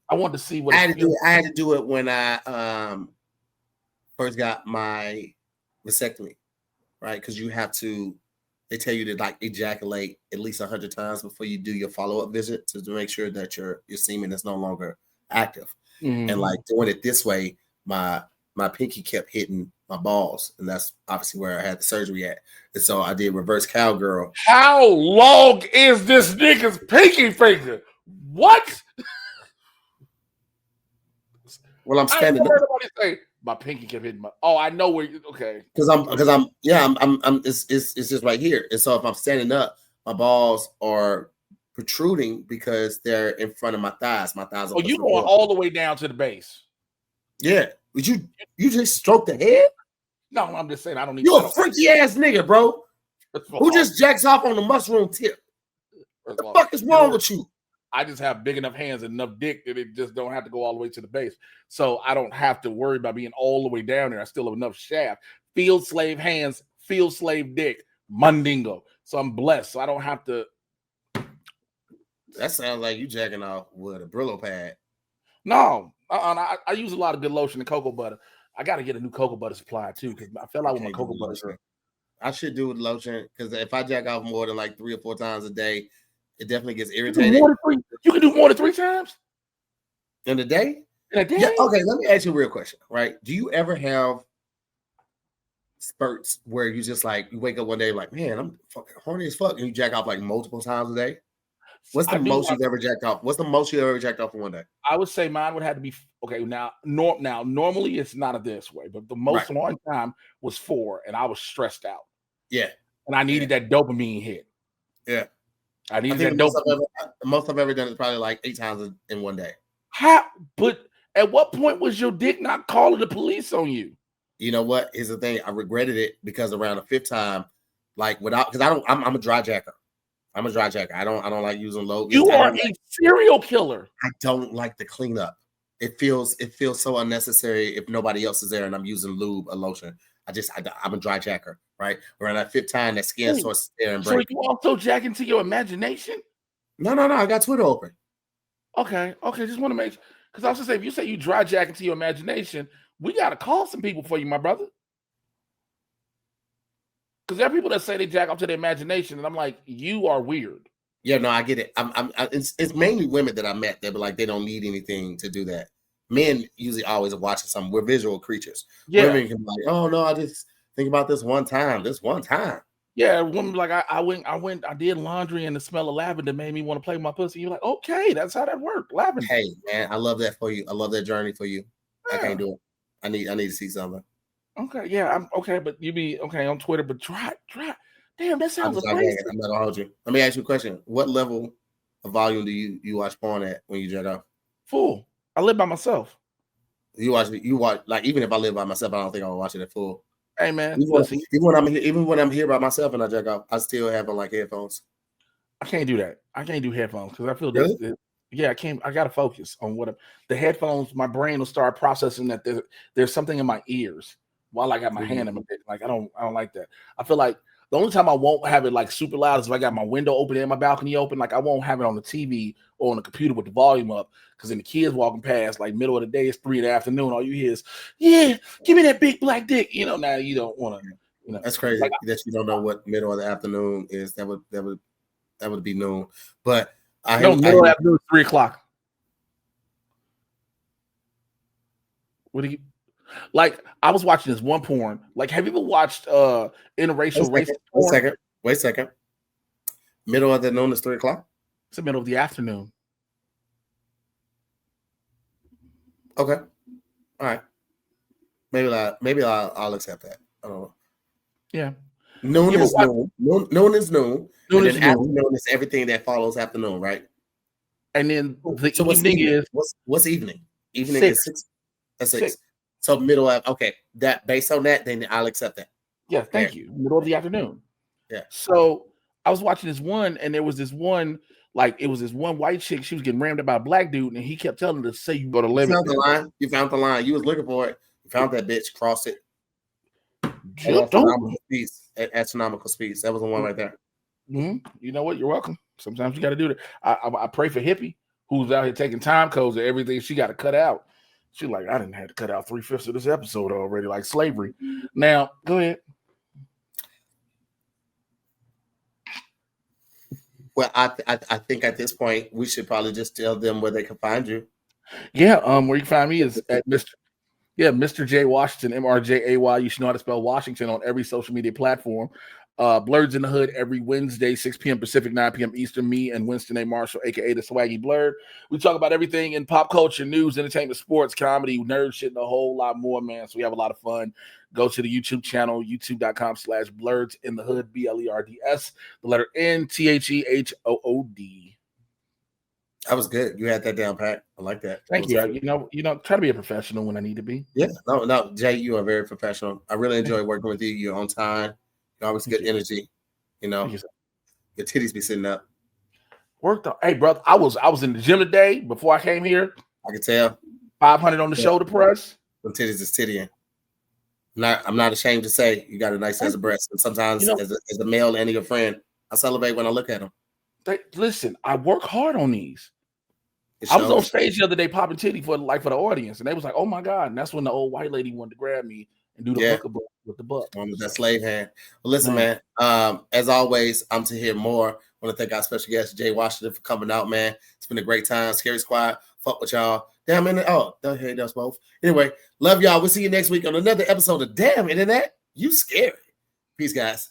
I wanted to see what I had to do it when I first got my vasectomy, right? Because you have to. They tell you to like ejaculate at least 100 times before you do your follow-up visit to make sure that your semen is no longer active. And like doing it this way, my pinky kept hitting my balls, and that's obviously where I had the surgery at. And so I did reverse cowgirl. How long is this nigga's pinky finger? What? Well, I'm standing up. Everybody say my pinky kept hitting my. Oh, I know where. You, okay. Because I'm. It's just right here. And so if I'm standing up, my balls are protruding because they're in front of my thighs. My thighs are. Oh, you going all the way down to the base? Yeah. Would you just stroke the head? No, I'm just saying I don't need. You a freaky ass nigga, bro. Who just jacks off on the mushroom tip? What the fuck is wrong with you? I just have big enough hands and enough dick that it just don't have to go all the way to the base. So I don't have to worry about being all the way down there. I still have enough shaft. Field slave hands, field slave dick, Mundingo. So I'm blessed. So I don't have to. That sounds like you jacking off with a Brillo pad. No, I use a lot of good lotion and cocoa butter. I got to get a new cocoa butter supply too because I feel like with my cocoa butter. I should do with lotion because if I jack off more than like 3 or 4 times a day, it definitely gets irritating. You can do more than 3 times in a day. In a day? Yeah, okay, let me ask you a real question. Right? Do you ever have spurts where you just like you wake up one day like, man, I'm fucking horny as fuck, and you jack off like multiple times a day? What's the most you've ever jacked off? What's the most you ever jacked off in one day? I would say mine would have to be okay. Now, normally it's not this way, but the most one time was 4, and I was stressed out. Yeah, and I needed that dopamine hit. Yeah, I needed that dopamine. The most I've ever done is probably like 8 times in one day. How? But at what point was your dick not calling the police on you? You know what? Here's the thing. I regretted it because around the 5th time, like because I'm a dry jacker. I'm a dry jacker. I don't like using low. You are a serial killer. I don't like the cleanup. It feels so unnecessary if nobody else is there and I'm using lube or lotion. I'm a dry jacker, right? Around that 5th time, that skin starts staring. So you also jack into your imagination? No. I got Twitter open. Okay. Just want to make sure, because I was gonna say, if you say you dry jack into your imagination, we gotta call some people for you, my brother. Because there are people that say they jack off to their imagination, and I'm like, you are weird. Yeah, no, I get it. It's mainly women that I met that be like they don't need anything to do that. Men usually always are watching something. We're visual creatures. Yeah. Women can be like, oh no, I just think about this one time. Yeah, women like I did laundry and the smell of lavender made me want to play with my pussy. You're like, okay, that's how that worked. Lavender. Hey man, I love that for you. I love that journey for you. Yeah. I can't do it. I need to see something. Okay, yeah, I'm okay, but you be okay on Twitter, but try. Damn, that sounds crazy. I'm not gonna hold you. Let me ask you a question. What level of volume do you watch porn at when you jack off? Full. I live by myself. You watch like even if I live by myself, I don't think I'll watch it at full. Hey man, even when I'm here by myself and I jack off, I still have on like headphones. I can't do that. I can't do headphones because I feel really? Yeah, I can't. I gotta focus on the headphones. My brain will start processing that there's something in my ears while I got my hand in my dick. Like I don't like that. I feel like the only time I won't have it like super loud is if I got my window open and my balcony open. Like I won't have it on the TV or on the computer with the volume up because then the kids walking past, like middle of the day, it's 3 in the afternoon. All you hear is, yeah, give me that big black dick. Now you don't want to. That's crazy like, that you don't know what middle of the afternoon is. That would be noon. But middle of the afternoon, 3 o'clock. What do you? Like I was watching this one porn. Like, have you ever watched interracial race? Wait a second. Middle of the noon is 3 o'clock. It's the middle of the afternoon. Okay. All right. Maybe I'll accept that. I don't know. Yeah. Noon is noon. Noon is noon. Noon is afternoon is everything that follows afternoon, right? And then the evening is what's evening? Evening is 6. That's 6. So middle of that based on that, then I'll accept that. Yeah, thank you. Middle of the afternoon. Yeah. So I was watching this one, and there was this one, like it was this one white chick. She was getting rammed by a black dude, and he kept telling her to say you go to limit. You found the line. You was looking for it. You found that bitch. Cross it. Astronomical speeds. That was the one right there. Mm-hmm. You know what? You're welcome. Sometimes you got to do that. I pray for Hippie, who's out here taking time codes and everything she got to cut out. She's like, I didn't have to cut out 3/5 of this episode already, like slavery. Now, go ahead. Well, I think at this point we should probably just tell them where they can find you. Yeah, where you can find me is at Mr. J Washington, MRJAY. You should know how to spell Washington on every social media platform. Blurred's in the Hood every Wednesday, 6 p.m. Pacific, 9 p.m. Eastern. Me and Winston A. Marshall, aka the Swaggy Blurred. We talk about everything in pop culture, news, entertainment, sports, comedy, nerd shit, and a whole lot more, man. So we have a lot of fun. Go to the YouTube channel, youtube.com/Blurred's in the Hood, BLERDS, the letter N, THEHOOD. That was good. You had that down pat. I like that. Thank you. Try to be a professional when I need to be. Yeah. No, Jay, you are very professional. I really enjoy working with you. You're on time. You're always good energy. You know, your titties be sitting up. Worked on. Hey, brother, I was in the gym today before I came here. I can tell. 500 on the shoulder press. Them titties is tittying. I'm not ashamed to say you got a nice size of breasts. And sometimes as a male and your friend, I celebrate when I look at them. Listen, I work hard on these. I was on stage the other day popping titty for the audience, and they was like, "Oh my god!" And that's when the old white lady wanted to grab me and do the hooker with the butt. One with that slave hand. Well, listen, man. As always, I'm to hear more. I want to thank our special guest Jay Washington for coming out, man. It's been a great time. Scary Squad, fuck with y'all. Damn Internet. Oh, hey, that's both. Anyway, love y'all. We'll see you next week on another episode of Damn Internet. You scary. Peace, guys.